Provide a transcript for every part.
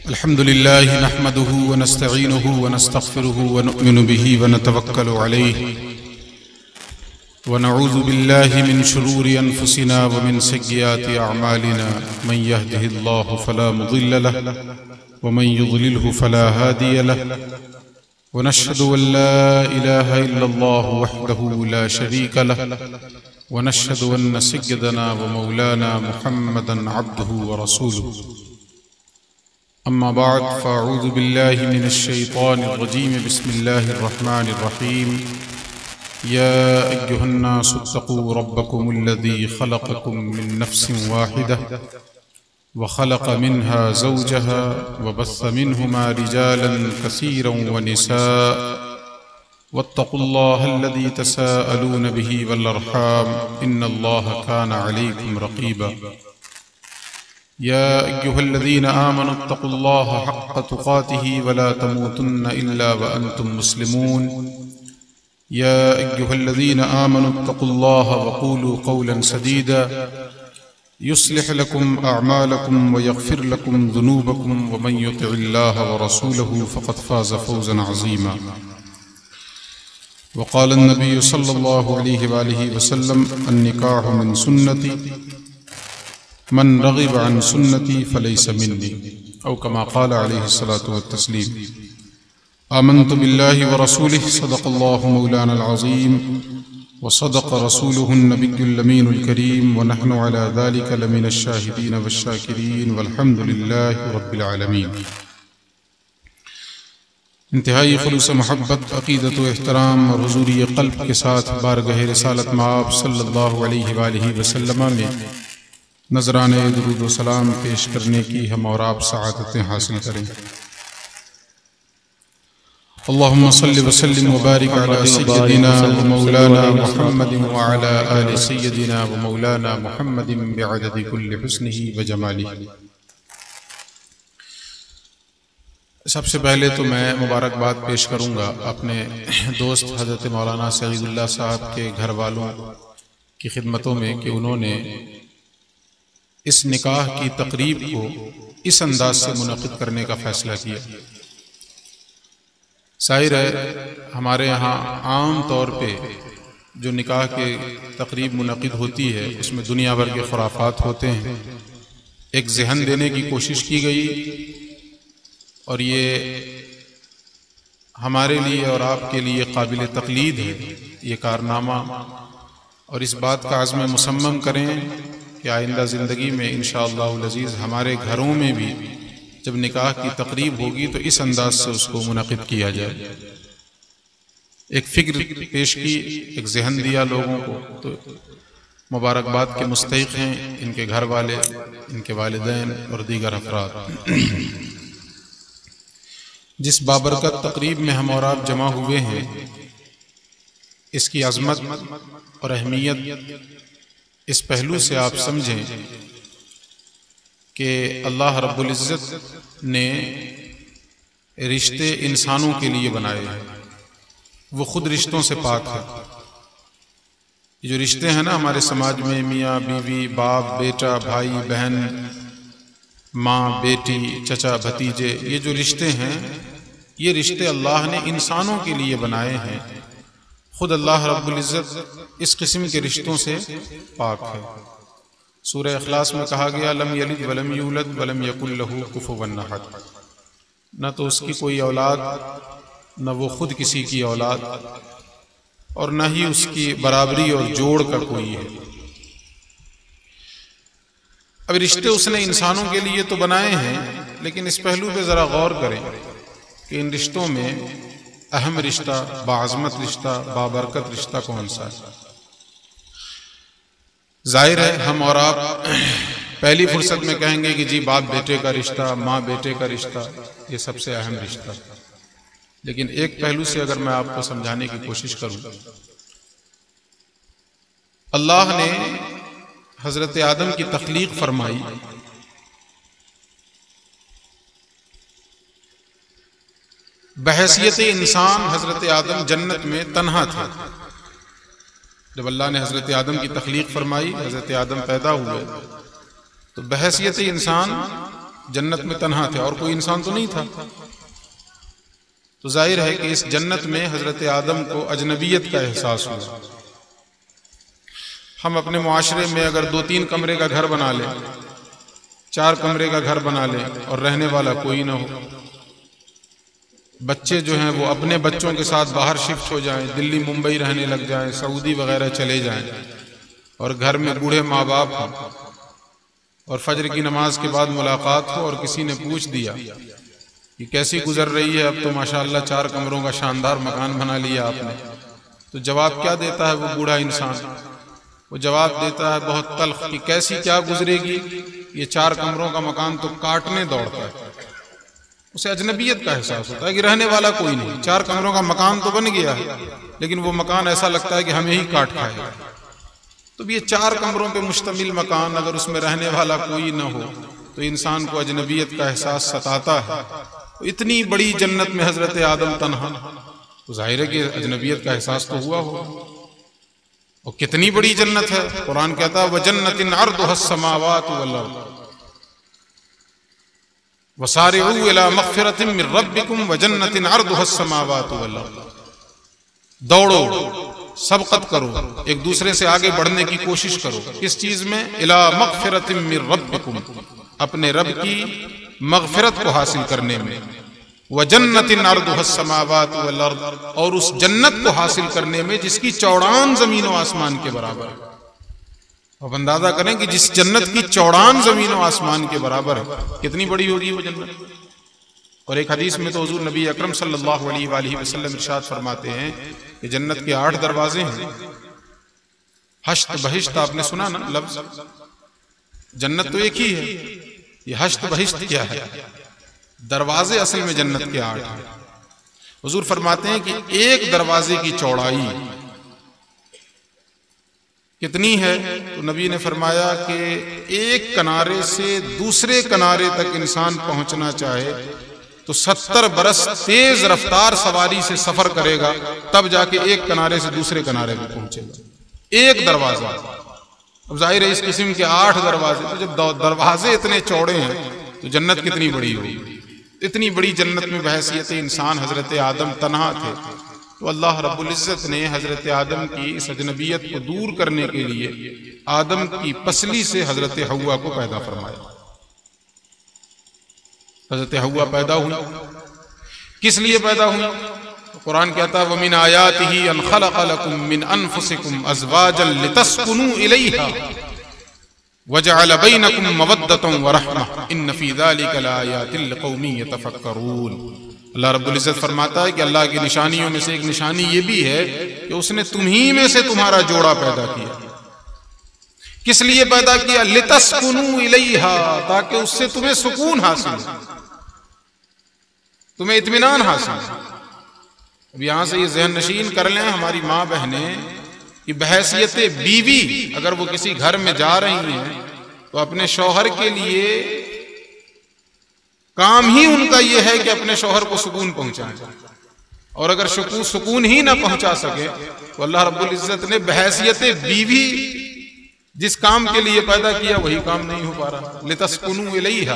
अल्हम्दुलिल्लाहि नहमदुहु व नस्तईनुहु व नस्तगफिरुहु व नु'मिनु बिही व नतवक्कलु अलैहि व नऊज़ु बिल्लाहि मिन शुरूरि अनफुसिना व मिन सय्यिआति अअमालिना मन यहदिहिल्लाहु फला मुदिल्ल लहु व मन युद्लिलहु फला हादिय लहु व नशहदु अन ला इलाहा इल्लल्लाहु वहदहु ला शरीका लहु व नशहदु अन्न सय्यदना व मौलाना मुहम्मदन अब्दुहु व रसूलुहु। अम्मा बाद फ़अऊज़ु बिल्लाहि मिनश शैतानिर रजीम बिस्मिल्लाहिर रहमानिर रहीम। या अय्युहन्नासुत्तक़ू रब्बकुमुल्लज़ी ख़लक़कुम मिन नफ़्सिन वाहिदह व ख़लक़ मिन्हा ज़ौजहा व बस्स मिन्हुमा रिजालन कसीरन व निसाअ वत्तक़ुल्लाहल्लज़ी तसाअलून बिही वल अर्हाम इन्नल्लाहा कान अलैकुम रक़ीबा। या अय्युहल्लज़ीना आमनुत्तक़ुल्लाहा हक़्क़ तुक़ातिही वला तमूतुन्न इल्ला व अंतुम मुस्लिमून। या अय्युहल्लज़ीना आमनुत्तक़ुल्लाहा वक़ूलू क़ौलन सदीदा युस्लिह लकुम अअमालकुम व यग़फ़िर लकुम ज़ुनूबकुम व मन युतिइल्लाहा व रसूलहु फ़क़द फ़ाज़ फ़ौज़न अज़ीमा। व क़ाल अन्नबिय्यु सल्लल्लाहु अलैहि व आलिहि वसल्लम अन्निकाहु मिन सुन्नती मन रग़िब अन सुन्नती फ़लैस मिन्नी औ कमा क़ाल अलैहिस्सलातु वत्तस्लीम। आमन्तु बिल्लाहि व रसूलिहि सदक़ल्लाहु मौलानल अज़ीम व सदक़ रसूलुहुन नबियुल अमीनुल करीम व नहनु अला ज़ालिका लमिनश शाहिदीन वश्शाकिरीन वल्हम्दुलिल्लाहि रब्बिल आलमीन। इंतहाई खुलूस मोहब्बत, अक़ीदत व एहतराम और हुज़ूरी क़ल्ब के साथ बारगाह रिसालत मआब सल्लल्लाहु अलैहि वसल्लम में नजराने दुरूद व सलाम पेश करने की हम और आप सआदतें हासिल करें। अल्लाहुम्मा सल्लि व सल्लिम व बारिक अला सय्यिदिना व मौलाना मुहम्मदिन व अला आलि सय्यिदिना व मौलाना मुहम्मदिन बिअददि कुल्लि हुस्निही व जमालिही। सबसे पहले तो मैं मुबारकबाद पेश करूँगा अपने दोस्त हज़रत मौलाना सईदुल्लाह साहब के घर वालों की खिदमतों में कि उन्होंने इस निकाह की तकरीब को इस अंदाज से मुनक़िद करने का फ़ैसला किया। ज़ाहिर है हमारे यहाँ आम तौर पे जो निकाह के तकरीब मुनक़िद होती है उसमें दुनिया भर के खुराफात होते हैं। एक ज़हन देने की कोशिश की गई और ये हमारे लिए और आपके लिए काबिल तक़लीद है ये कारनामा, और इस बात का आज़्म मुसम्मम करें कि आइंदा ज़िंदगी में इंशाअल्लाहुल अज़ीज़ हमारे घरों में भी जब निकाह की तकरीब होगी तो इस अंदाज से उसको मुनक़िद किया जाए। एक फ़िक्र पेश की, एक ज़हन दिया लोगों को, तो मुबारकबाद के मुस्तहिक़ हैं इनके घर वाले, इनके वालिदैन और दीगर अफ़राद। जिस बाबरकत तकरीब में हम और आप जमा हुए हैं इसकी अज़मत और अहमियत इस पहलू से आप समझें कि अल्लाह रब्बुल इज़्ज़त ने रिश्ते इंसानों के लिए बनाए हैं, वो खुद रिश्तों से पाक है। ये जो रिश्ते हैं ना हमारे समाज में, मियाँ बीवी, बाप बेटा, भाई बहन, माँ बेटी, चचा भतीजे, ये जो रिश्ते हैं ये रिश्ते अल्लाह ने इंसानों के लिए बनाए हैं। खुद अल्लाह रब्बुल इज़्ज़त इस किस्म के रिश्तों से पाक है। सूरह इखलास में कहा गया लम यलिद वलम यूलद वलम यकुल लहू कुफुवन अहद। न तो उसकी कोई औलाद, न वो खुद किसी की औलाद, और न ही उसकी बराबरी और जोड़ का कोई है। अब रिश्ते उसने इंसानों के लिए तो बनाए हैं, लेकिन इस पहलू पे ज़रा गौर करें कि इन रिश्तों में अहम रिश्ता, बाअज़मत रिश्ता, बाबरकत रिश्ता कौन सा है। जाहिर है हम और आप पहली फुर्सत में कहेंगे कि जी बाप बेटे का रिश्ता, माँ बेटे का रिश्ता, ये सबसे अहम रिश्ता। लेकिन एक पहलू से अगर मैं आपको समझाने की कोशिश करूं, अल्लाह ने हजरत आदम की तख्लीक फरमाई, बहैसियत इंसान हजरत आदम जन्नत में तन्हा थे। जब अल्लाह ने हजरत आदम की तख्लीक फरमाई, हजरत आदम पैदा हुए, तो बहैसियत इंसान जन्नत में तन्हा थे और कोई इंसान तो नहीं था। तो जाहिर है कि इस जन्नत में हजरत आदम को अजनबियत का एहसास हुआ। हम अपने मुआशरे में अगर 2-3 कमरे का घर बना लें, 4 कमरे का घर बना लें और रहने वाला कोई ना हो, बच्चे जो हैं वो अपने बच्चों के साथ बाहर शिफ्ट हो जाएं, दिल्ली मुंबई रहने लग जाएं, सऊदी वगैरह चले जाएं, और घर में बूढ़े माँ बाप हों और फजर की नमाज के बाद मुलाकात हो और किसी ने पूछ दिया कि कैसी गुजर रही है, अब तो माशाअल्लाह 4 कमरों का शानदार मकान बना लिया आपने, तो जवाब क्या देता है वो बूढ़ा इंसान? वो जवाब देता है बहुत तल्ख कि कैसी क्या गुजरेगी, ये 4 कमरों का मकान तो काटने दौड़ता है। उसे अजनबियत का एहसास होता है कि रहने वाला कोई नहीं, 4 कमरों का मकान तो बन गया है लेकिन वो मकान ऐसा लगता है कि हमें ही काट खाएगा। तो ये 4 कमरों पे मुश्तमिल मकान, अगर उसमें रहने वाला कोई न हो तो इंसान को अजनबियत का एहसास सताता है। तो इतनी बड़ी जन्नत में हजरत आदम तन्हा, तो जाहिर है कि अजनबियत का एहसास तो हुआ हो। और कितनी बड़ी जन्नत है, कुरान कहता है वजन्नतिन अर्दुहस समावातु वल अर्द वसारिउ इला मग़फ़िरतिन मिन रब्बिकुम वजन्नतिन अर्दुहस समावातु वल अर्द। दौड़ो, सबकत करो, एक दूसरे से आगे बढ़ने की कोशिश करो। किस चीज में? इला मग़फ़िरतिन मिन रब्बिकुम, अपने रब की मग़फ़िरत को हासिल करने में। वजन्नतिन अर्दुहस समावातु वल अर्द, और उस जन्नत को हासिल करने में जिसकी चौड़ान जमीन और आसमान के बराबर है। अब अंदाजा करें कि जिस जन्नत की चौड़ान जमीन और आसमान के बराबर है, कितनी बड़ी होगी वो जन्नत। और एक हदीस में तो हुजूर नबी अकरम सल्लल्लाहु अलैहि वसल्लम इरशाद फरमाते हैं कि जन्नत के 8 दरवाजे हैं। हश्त बहिश्त आपने सुना ना लफ्ज, जन्नत तो एक ही है, ये हश्त बहिश्त क्या है? दरवाजे असल में जन्नत के 8 हैं। हुजूर फरमाते हैं कि एक दरवाजे की चौड़ाई कितनी है? तो नबी ने फरमाया कि एक किनारे से दूसरे किनारे तक इंसान पहुंचना चाहे तो 70 बरस तेज रफ्तार सवारी से सफर करेगा, तब जाके एक किनारे से दूसरे किनारे पे पहुंचेगा। एक दरवाजा। अब जाहिर है इस किस्म के 8 दरवाजे, तो जब दरवाजे इतने चौड़े हैं तो जन्नत कितनी बड़ी होगी। इतनी बड़ी जन्नत में बहैसियत इंसान हजरत आदम तन्हा थे, तो अल्लाह रब्बुल इज्जत ने हजरत आदम की इस अजनबियत को दूर करने के लिए आदम की पसली से हजरत हव्वा को पैदा फरमाया। हजरत हव्वा पैदा हुई, किस लिए पैदा हुई? तो कुरान कहता है वमिन आयातिही अन खलक़ लकुम मिन अनफुसिकुम अज़वाजन लितस्कुनू इलैहा वजअल बैनकुम मवद्दतन व रहमह इन्न फी ज़ालिका लआयातिन लिक़ौमिन यतफ़क्करून। अल्लाह रब्बुल इज्जत फरमाता है कि अल्लाह की निशानियों में से एक निशानी ये भी है कि उसने तुम्ही में से तुम्हारा जोड़ा पैदा किया। किस लिए पैदा किया? लितस्कुनू इलैहा, ताकि उससे तुम्हें सुकून हासिल, तुम्हें इत्मीनान हासिल। अब यहां से ये ज़हन नशीन कर लें हमारी माँ बहनें कि बहैसियत बीवी अगर वो किसी घर में जा रही हैं तो अपने शौहर के लिए काम ही उनका ये है कि अपने शौहर को सुकून पहुंचाएं, और अगर सुकून ही ना पहुंचा सके तो अल्लाह रब्बुल इज्जत ने बहैसियत बीवी जिस काम के लिए पैदा किया वही काम नहीं हो पा रहा। लितस्कुनू इलैहा,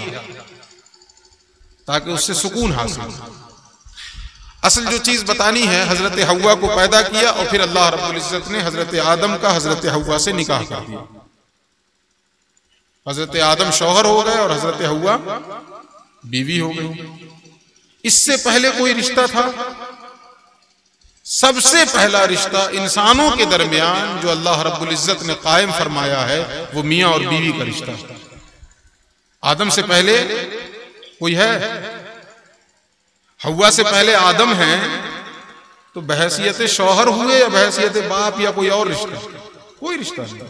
ताकि उससे सुकून हासिल। असल जो चीज बतानी है, हजरत हव्वा को पैदा किया और फिर अल्लाह रब्बुल इज्जत ने हजरत आदम का हजरत हव्वा से निकाह कर दिया। हजरत आदम शौहर हो गए और हजरत हव्वा बीवी हो गई। इससे पहले कोई रिश्ता था? सबसे पहला रिश्ता इंसानों के दरमियान जो अल्लाह रब्बुल इज्जत ने कायम फरमाया है वो मियां और बीवी का रिश्ता है। आदम से पहले कोई है? हव्वा से पहले आदम हैं, तो बहैसियत शौहर हुए या बहैसियत बाप या कोई और रिश्ता? कोई रिश्ता नहीं।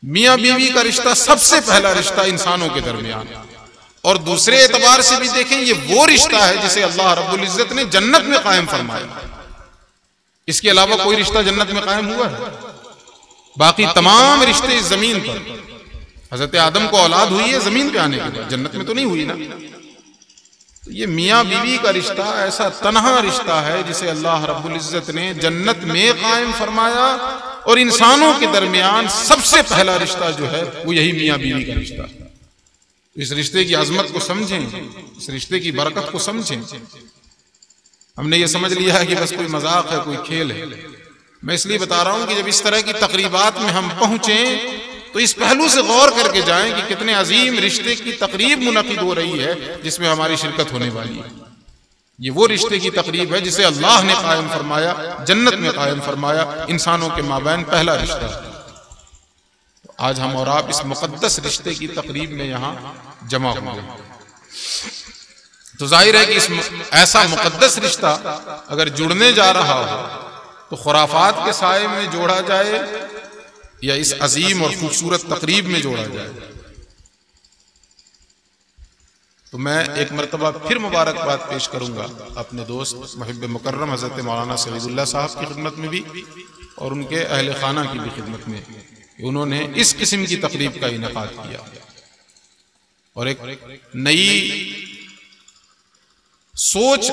मियां बीवी का रिश्ता सबसे पहला रिश्ता इंसानों के दरमियान। और दूसरे एतबार से भी देखें, ये वो रिश्ता है जिसे अल्लाह रब्बुल इज्जत ने जन्नत में कायम फरमाया। इसके अलावा कोई रिश्ता जन्नत में कायम हुआ है? बाकी तमाम रिश्ते इस जमीन पर, हजरत आदम को औलाद हुई है जमीन पे आने के बाद, जन्नत में तो नहीं हुई ना। तो ये मियां बीवी का रिश्ता ऐसा तन्हा रिश्ता है जिसे अल्लाह रब्बुल इज्जत ने जन्नत में कायम फरमाया, और इंसानों के दरमियान सबसे पहला रिश्ता जो है वो यही मियां बीवी का रिश्ता है। इस रिश्ते की अजमत को समझें, इस रिश्ते की बरकत को समझें। हमने ये समझ लिया है कि बस कोई मजाक है, कोई खेल है। मैं इसलिए बता रहा हूं कि जब इस तरह की तकरीबात में हम पहुंचे तो इस पहलू से गौर करके जाएं कि कितने अजीम रिश्ते की तकरीब मुनक़िद हो रही है जिसमें हमारी शिरकत होने वाली है। ये वो रिश्ते की तकरीब है जिसे अल्लाह ने कायम फरमाया, जन्नत में कायम फरमाया, इंसानों के माबैन पहला रिश्ता। तो आज हम और आप इस मुक़द्दस रिश्ते की तकरीब में यहाँ जमा हो गए। तो जाहिर है कि इस ऐसा मुक़द्दस रिश्ता अगर जुड़ने जा रहा हो तो खुराफात के साए में जोड़ा जाए या इस अजीम और खूबसूरत तकरीब में जोड़ा जाए। तो मैं एक मरतबा फिर मुबारकबाद पेश करूंगा अपने दोस्त मुहिब मुकर्रम हज़रत मौलाना सईदुल्लाह साहब की खिदमत में भी और उनके अहले खाना की भी खिदमत में, उन्होंने इस किस्म की तकरीब का इनेकाद किया और एक नई सोच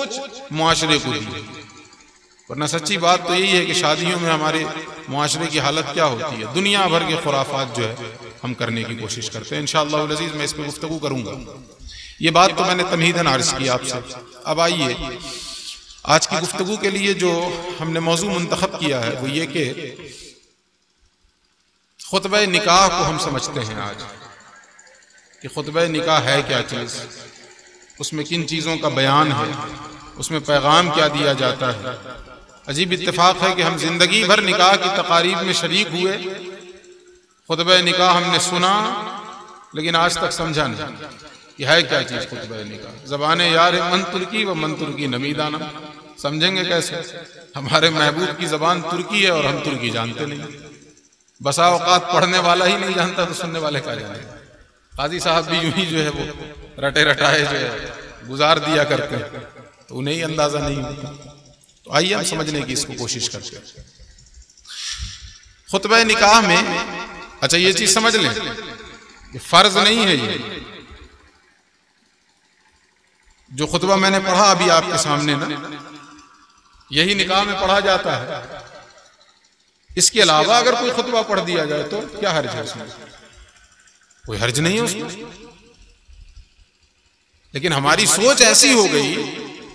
मुआशरे को दी। वरना सच्ची बात तो यही है कि शादियों में हमारे मुआशरे की हालत क्या होती है, दुनिया भर के खुराफात जो है हम करने की कोशिश करते हैं। इंशाअल्लाह अज़ीज़ मैं इस पर गुफ्तगू करूंगा। ये बात तो मैंने तमहीदन अर्ज की आपसे। अब आइए आज की गुफ्तगू के लिए जो हमने मौजू मुंतखब किया है वो ये कि खुतबा निकाह को हम समझते हैं आज कि खुतबा निकाह है क्या चीज़, उसमें किन चीज़ों का बयान है, उसमें पैगाम क्या दिया जाता है। अजीब इत्तेफाक है कि हम जिंदगी भर निकाह की तकारीब में शरीक हुए, खुतबा निकाह हमने सुना लेकिन आज तक समझा नहीं कि है क्या चीज़ खुतबा निकाह। ज़बाने यार मन तुर्की व मन तुर्की नमीदाना, समझेंगे कैसे? हमारे महबूब की ज़बान तुर्की है और हम तुर्की जानते नहीं। बसा औकात पढ़ने वाला ही नहीं जानता तो सुनने वाले क्या जाने। काजी साहब भी यूं ही जो है वो रटे रटाए जो है गुजार दिया करते हैं, तो उन्हें अंदाजा नहीं होता। तो आइए हम समझने की इसको कोशिश करते हैं। खुतबा निकाह में अच्छा ये चीज समझ लें कि फर्ज नहीं है ये जो खुतबा मैंने पढ़ा अभी आपके सामने ना, यही निकाह में पढ़ा जाता है। इसके अलावा अगर कोई खुतबा पढ़ दिया जाए तो क्या हर्ज है उसमें? कोई हर्ज नहीं है उसमें। लेकिन हमारी सोच ऐसी हो गई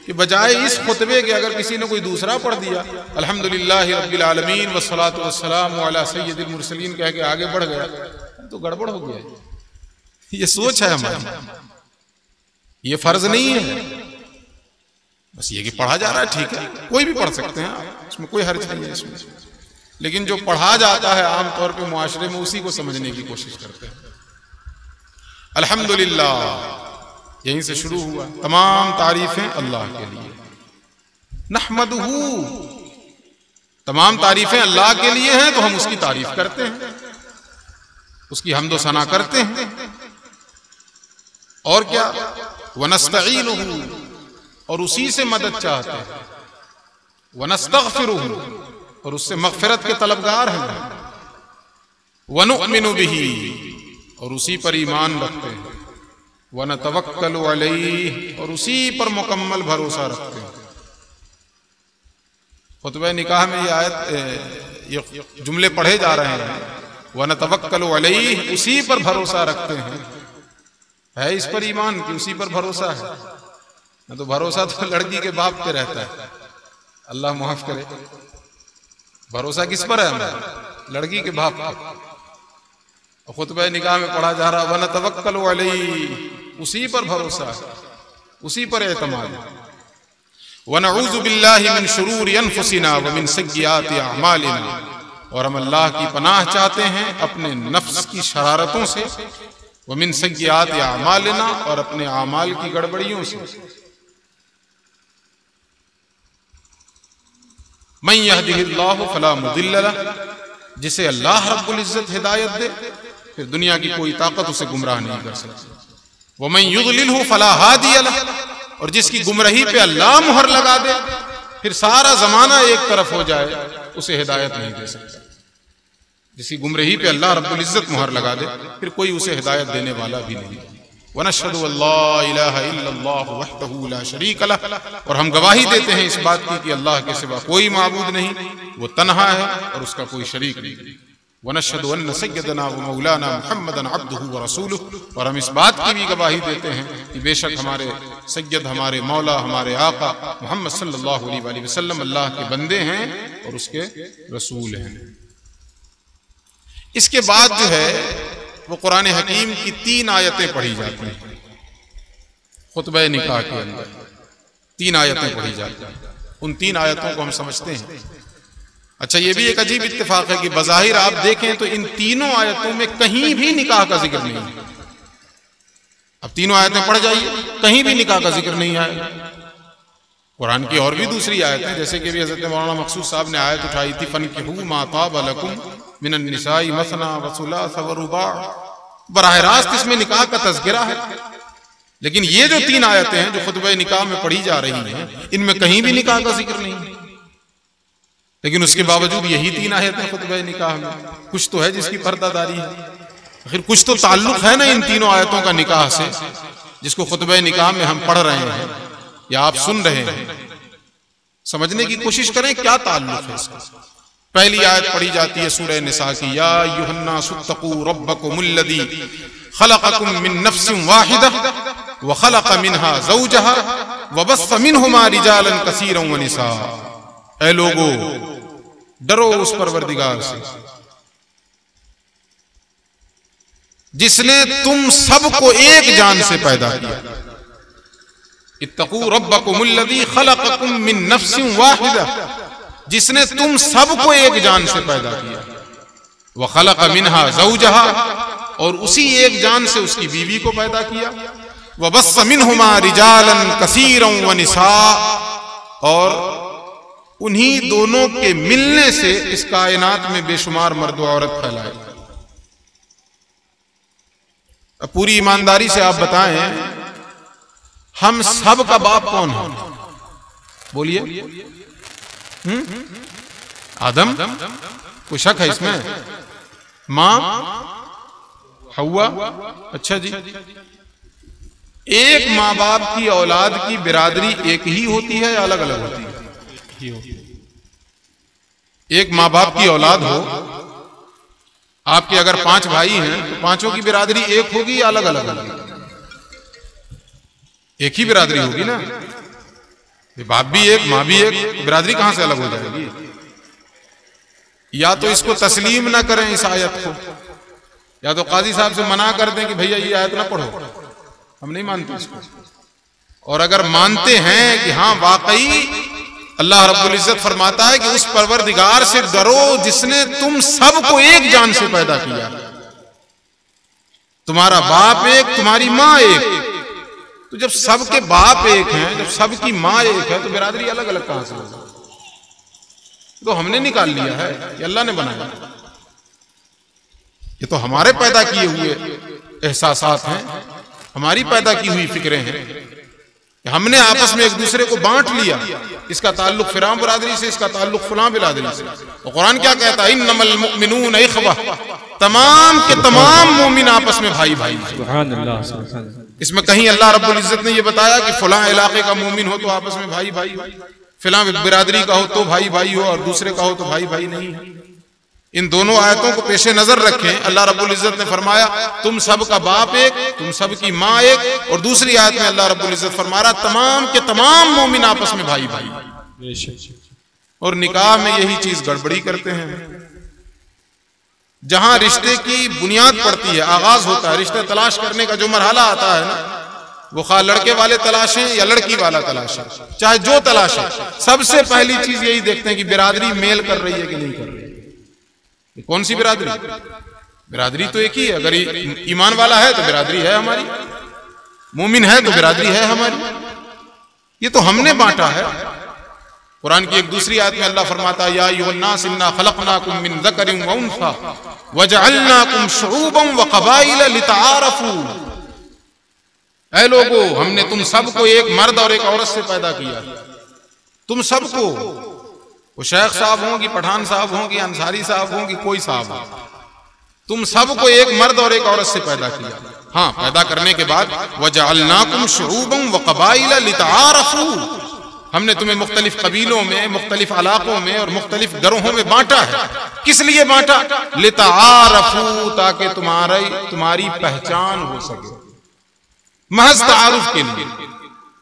कि बजाय इस खुतबे के अगर किसी ने कोई दूसरा पढ़ दिया, अल्हम्दुलिल्लाह रब्बिल आलमीन वस्सलातु वस्सलामु अला सय्यिदिल मुरसलीन कह के आगे बढ़ गया, तो गड़बड़ हो गया। ये सोच है हमारी, ये फर्ज नहीं है। बस ये कि पढ़ा जा रहा है, ठीक है, कोई भी पढ़ सकते हैं, इसमें कोई हर्ज नहीं है इसमें। लेकिन जो पढ़ा जाता है आमतौर पे मुआशरे में उसी को समझने की कोशिश करते हैं। अल्हम्दुलिल्लाह यहीं से शुरू हुआ। तमाम तारीफें अल्लाह के लिए, नहमदुहू, तमाम तारीफें अल्लाह के लिए हैं तो हम उसकी तारीफ करते हैं, उसकी हम्दो सना करते हैं। और क्या, वनस्तईनुहु, और उसी से मदद चाहते हैं, वनस्तगफिरुहु, और उससे मगफिरत के तलबगार हैं, वनुअमिनु बिही, और उसी पर ईमान रखते हैं, वनतवक्कलु अलैहि, और उसी पर मुकम्मल भरोसा रखते हैं। खुतबा निकाह में ये आयत, ये जुमले पढ़े जा रहे हैं, वनतवक्कलु अलैहि, उसी पर भरोसा रखते हैं। है इस पर ईमान कि उसी पर भरोसा है? न तो भरोसा तो लड़की के बाप पे रहता है, अल्लाह माफ करे। भरोसा किस पर है हमारा? लड़की के बाप पर। और खुतबा निकाह में पढ़ा जा रहा वनतवक्कलु अलैहि, उसी पर भरोसा है, उसी पर एतमाद। वनऊज़ु बिल्लाहि मिन शुरूरि अनफुसिना व मिन सय्यिआति अअमालिना, और हम अल्लाह की पनाह चाहते हैं अपने नफ्स की शरारतों से, व मिन सय्यिआति अअमालिना, और अपने आमाल की गड़बड़ियों से। मन यहदिहिल्लाहु फला मुदिल्ल लह, जिसे अल्लाह रब्बुल इज्जत हिदायत दे फिर दुनिया की कोई ताकत उसे गुमराह नहीं कर सकती। वमन युद्लिलहु फला हादिय लह, और जिसकी गुमराही पे अल्लाह मुहर लगा दे फिर सारा जमाना एक तरफ हो जाए, उसे हिदायत नहीं दे सकता। जिसकी गुमराही पे अल्लाह रब्बुल इज्जत मुहर लगा दे फिर कोई उसे हिदायत देने वाला भी नहीं। वनशहदु अल्ला इलाहा इल्लल्लाहु वहदहु ला शरीक लह, और हम गवाही देते हैं इस बात की कि अल्लाह के सिवा कोई माबूद नहीं, वो तन्हा है और उसका कोई शरीक नहीं। वनशहदु अन्न सय्यदना व मौलाना मुहम्मदन अब्दुहु व रसूलुहु, और हम इस बात की भी गवाही देते हैं कि बेशक हमारे सैयद, हमारे मौला, हमारे आका मोहम्मद सल्लल्लाहु अलैहि वसल्लम अल्लाह के बंदे हैं और उसके रसूल हैं। इसके बाद जो है वो कुरान हकीम की 3 आयतें पढ़ी जाती हैं। खुतबा निकाह के अंदर 3 आयतें पढ़ी जाती हैं। उन 3 आयतों को हम समझते हैं। अच्छा, ये भी एक अजीब इत्तेफाक है कि बज़ाहिर आप देखें तो इन तीनों आयतों में कहीं भी निकाह का जिक्र नहीं है। अब तीनों आयतें पढ़ जाइए, कहीं भी निकाह का जिक्र नहीं आएगा। कुरान की और भी दूसरी आयतें, जैसे कि हज़रत मौलाना मक़सूद साहब ने आयत उठाई थी, फनकिहू मा ताब लकुम मिनन निसाई मसना व सुलास व रुबा, बराह रास्त इसमें निकाह का तज़किरा है। लेकिन ये जो 3 आयतें हैं जो खुतबा निकाह में पढ़ी जा रही हैं, इनमें कहीं भी निकाह का जिक्र नहीं है। लेकिन उसके बावजूद यही 3 आयतें खुतबा निकाह में, कुछ तो है जिसकी पर्दादारी है। आखिर कुछ तो ताल्लुक है ना इन तीनों आयतों का निकाह से, जिसको खुतबा निकाह में हम पढ़ रहे हैं या आप सुन रहे हैं। समझने की कोशिश करें क्या ताल्लुक है इसका। पहली आयत पढ़ी जाती है सूरह निसा की, या अय्युहन्नासुत्तकू रब्बकुमुल्लज़ी खलक़कुम मिन नफ्सिन वाहिदा व खलक़ मिनहा ज़ौजहा व बस्स मिनहुमा रिजालन कसीरन व निसा। ऐ लोगो, डरो उस परवरदिगार से जिसने तुम सबको एक जान से पैदा किया। इत्तकू रब्बकुमुल्लज़ी खलक़कुम मिन नफ्सिन वाहिदा, जिसने तुम सबको एक जान से पैदा किया। व खलक़ मिनहा ज़ौजहा, और उसी एक जान से उसकी बीवी को पैदा किया। व बस्स मिनहुमा रिजालन कसीरन व निसा, और उन्हीं दोनों के मिलने से इस कायनात में बेशुमार मर्द व औरत फैलाए। अब पूरी ईमानदारी से आप बताएं, हम सब का बाप कौन है? बोलिए। आदम, कोई शक है इसमें? मां हव्वा। अच्छा जी, एक माँ बाप की औलाद की बिरादरी एक ही होती है या अलग अलग होती है? एक माँ बाप की औलाद हो, आपके अगर 5 भाई हैं तो 5ों की बिरादरी एक होगी या अलग अलग होगी? एक ही बिरादरी होगी ना। बाप भी एक, माँ भी एक, बिरादरी कहां से अलग हो जाएगी? या तो इसको तस्लीम ना करें इस आयत को, या तो काजी साहब से मना कर दें कि भैया ये आयत ना पढ़ो, हम नहीं मानते इसको। और अगर मानते हैं कि हाँ वाकई अल्लाह रब्बुल इज्जत फरमाता है कि उस परवरदिगार से डरो जिसने तुम सबको एक जान से पैदा किया, तुम्हारा बाप एक, तुम्हारी माँ एक, तो जब सबके बाप एक हैं, जब सबकी माँ एक है, तो बिरादरी अलग अलग कहां से होगी? तो हमने निकाल लिया है, ये अल्लाह ने बनाया। ये तो हमारे पैदा किए हुए एहसासात हैं, हमारी पैदा की हुई फिक्रें हैं। हमने आपस में एक दूसरे को बांट लिया, इसका ताल्लुक फिराम बिरादरी से, इसका ताल्लुक फलां बिरादरी से। तो कुरान क्या कहता है? इन्नमल मुमिनून इख्वा, तमाम के तमाम मोमिन आपस में भाई भाई। सुभान अल्लाह। इसमें कहीं अल्लाह रब्बुल इज्जत ने यह बताया कि फलां इलाके का मोमिन हो तो आपस में भाई भाई, फलां बिरादरी का हो तो भाई भाई हो, और दूसरे का हो तो भाई भाई नहीं है। इन दोनों आयतों को पेशे नजर रखें। अल्लाह रब्बुल इज्जत ने फरमाया तुम सब का बाप एक, तुम सब की माँ एक, और दूसरी आयत में अल्लाह रब्बुल इज्जत फरमा रहा तमाम के तमाम मोमिन आपस में भाई भाई। और निकाह में यही चीज गड़बड़ी करते हैं। जहां रिश्ते की बुनियाद पड़ती है, आगाज होता है, रिश्ते तलाश करने का जो मरहला आता है ना, वो खा लड़के वाले तलाशें या लड़की वाला तलाशें, चाहे जो तलाशें, सबसे पहली चीज यही देखते हैं कि बिरादरी मेल कर रही है कि नहीं कर रही है। कौन सी बिरादरी? बिरादरी तो एक ही है। अगर ईमान वाला है तो बिरादरी है हमारी, मोमिन है तो बिरादरी है हमारी। ये तो हमने बांटा है। कुरान की एक दूसरी आयत में अल्लाह फरमाता है या अय्युहन्नास इन्ना खलक़नाकुम मिन ज़करिन व उन्सा वजअलनाकुम शुऊबन व क़बाइल लितआरफू। ऐ लोगो, हमने तुम सबको एक मर्द और एक औरत से पैदा किया। तुम सबको, वो शेख साहब हों कि पठान साहब हों कि अंसारी साहब हों कि कोई साहब हो, तुम सबको एक मर्द और एक औरत से पैदा किया। हाँ, पैदा करने के बाद वजअलनाकुम शुऊबन व क़बाइल लितआरफू, हमने तुम्हें मुख्तलिफ कबीलों में, मुख्तलिफ इलाकों में और मुख्तलिफ गरोहों में बांटा है। किस लिए बांटा? लिताआरफू, ताकि तुम्हारी पहचान हो सके, महज तारुफ के लिए।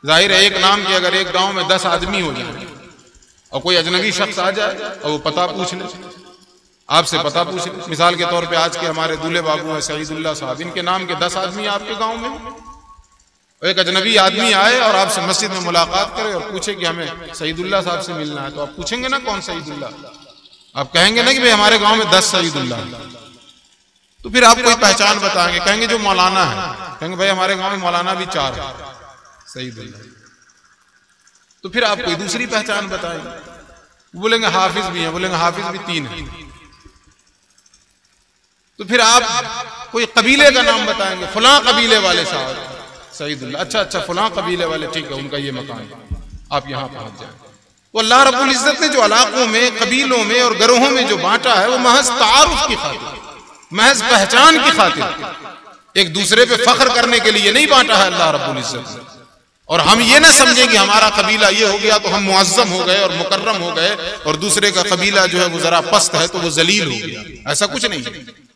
जाहिर है एक नाम के अगर एक गांव में 10 आदमी हो जाए और कोई अजनबी शख्स आ जाए और वो पता पूछ ले, आपसे पता पूछ ले, मिसाल के तौर पे आज के हमारे दूल्हे बाबू हैं सईदुल्लाह साहब, इनके नाम के 10 आदमी आपके गांव में, एक अजनबी आदमी आए और आपसे मस्जिद में मुलाकात करे और पूछे कि हमें सईदुल्लाह साहब से मिलना है, तो आप पूछेंगे ना कौन सईदुल्लाह? आप कहेंगे ना कि भाई हमारे गांव में 10 सईदुल्लाह। तो फिर आप कोई पहचान बताएंगे, कहेंगे जो मौलाना है, कहेंगे भाई हमारे गांव में मौलाना भी 4 है सईदुल्लाह। तो फिर आप कोई दूसरी पहचान बताएंगे, बोलेंगे हाफिज भी हैं, बोलेंगे हाफिज भी 3 है। तो फिर आप कोई कबीले का नाम बताएंगे, फलां कबीले वाले साहब सईदुल्लाह, अच्छा फलां कबीले वाले, ठीक है उनका ये मकान है, आप यहां पहुंच जाए। तो अल्लाह रब्बुल इज्जत ने जो इलाकों में, कबीलों में और गरोहों में जो बांटा है वो महज तारुफ की खातिर, महज पहचान की खातिर, एक दूसरे पे फख्र करने के लिए नहीं बांटा है अल्लाह रब्बुल इज्जत ने। और हम ये ना समझें कि हमारा कबीला ये हो गया तो हम मुअज्जम हो गए और मुकर्रम हो गए और दूसरे का कबीला जो है वो जरा पस्त है तो वो जलील हो गया, ऐसा कुछ नहीं।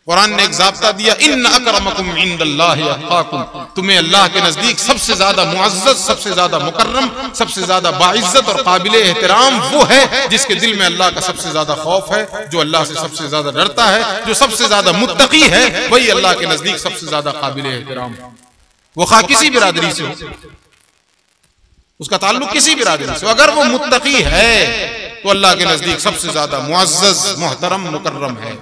कुरान ने एक ज़ाब्ता दिया, इन्न अकरमकुम इंदल्लाहि अत्काकुम, तुम्हें अल्लाह के नजदीक सबसे ज्यादा मुअज्जज, सबसे ज्यादा मुकर्रम, सबसे ज्यादा बाइज्जत और काबिल एहतराम वो है जिसके दिल में अल्लाह का सबसे ज्यादा खौफ है, जो अल्लाह से सबसे ज्यादा डरता है, जो सबसे ज्यादा मुत्तकी है, वही अल्लाह के नजदीक सबसे ज्यादा काबिल एहतराम। वो खा किसी बिरादरी से हो, उसका ताल्लुक किसी बिरादरी से, अगर वो मुत्तकी है तो अल्लाह के नजदीक सबसे ज्यादा मुअज्जज, मुहतरम, मुकर्रम है।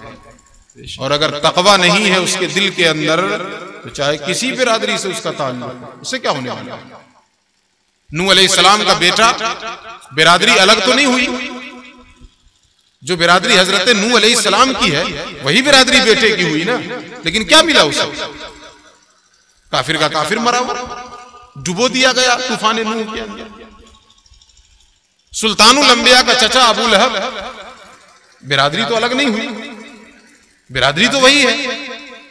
और अगर तकवा नहीं है उसके दिल के अंदर तो चाहे किसी बिरादरी से उसका ताल्लुक, उससे क्या होने वाला है? नूह अलैहिस्सलाम का बेटा, बिरादरी अलग तो नहीं हुई, जो बिरादरी हजरत नूह अलैहिस्सलाम की है वही बिरादरी बेटे की हुई ना, लेकिन क्या मिला उसे? काफिर का काफिर मरा हुआ, डुबो दिया गया तूफान नूह के अंदर। सुल्तानुल अंबिया का चचा अबू लहब, बिरादरी तो अलग नहीं हुई, बिरादरी तो वही है,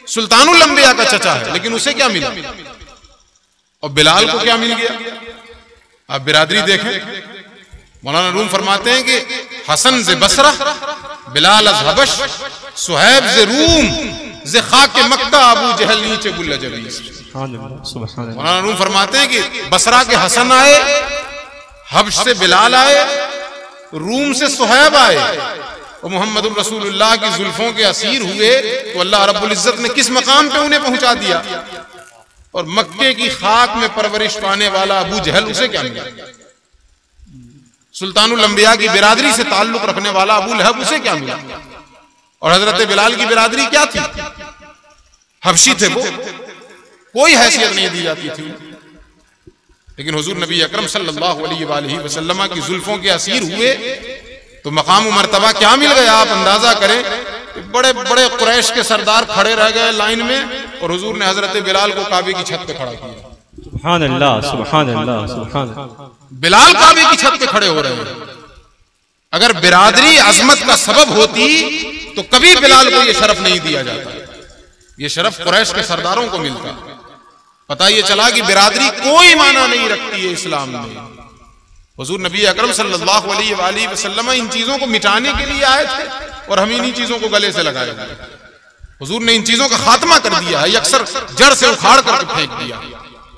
सुल्तानुल अंबिया का चचा है, लेकिन उसे क्या मिला? और बिलाल को क्या मिल गया? आप बिरादरी देखें, मौलाना रूम फरमाते हैं कि हसन से बसरा, बिलाल अज हबश, सुहैब से रूम, जे खाके मक्का, अबू जहल नीचे गुल्ला जबीस। मौलाना रूम फरमाते हैं कि बसरा के हसन आए, हबश से बिलाल आए, रूम से सुहैब आए और मोहम्मद रसूलुल्लाह की जुल्फों के असीर हुए तो अल्लाह रब्बुल इज्जत ने किस मकाम पे उन्हें पहुंचा दिया? और मक्के की खाक में परवरिश पाने वाला अबू जहल, उसे क्या मिला? सुल्तानुल अंबिया की बिरादरी से ताल्लुक रखने वाला अबू लहब, उसे क्या मिला? और हजरत बिलाल की बिरादरी क्या थी? हबशी थे वो, कोई हैसियत नहीं दी जाती थी, लेकिन हुजूर नबी अकरम सल्लल्लाहु अलैहि वसल्लम की जुल्फों के असीर हुए तो मकाम मर्तबा क्या मिल गया? आप अंदाजा करें, बड़े बड़े कुरैश के सरदार खड़े रह गए लाइन में और हुजूर ने हजरत बिलाल को काबे की छत पे खड़ा किया। सुभान अल्लाह, सुभान अल्लाह, सुभान अल्लाह। बिलाल काबे की छत पे खड़े हो रहे हैं। अगर बिरादरी अजमत का सबब होती तो कभी बिलाल को यह शरफ नहीं दिया जाता, यह शरफ कुरैश के सरदारों को मिलता। पता ये चला कि बिरादरी कोई माना नहीं रखती है इस्लाम में। हुजूर नबी अकरम सल्लल्लाहु अलैहि वसल्लम इन चीजों को मिटाने के लिए आए थे और हम इन्हीं चीजों को गले से लगाए गए। हुजूर ने इन चीजों का खात्मा कर दिया है, अक्सर जड़ से उखाड़ करके फेंक दिया।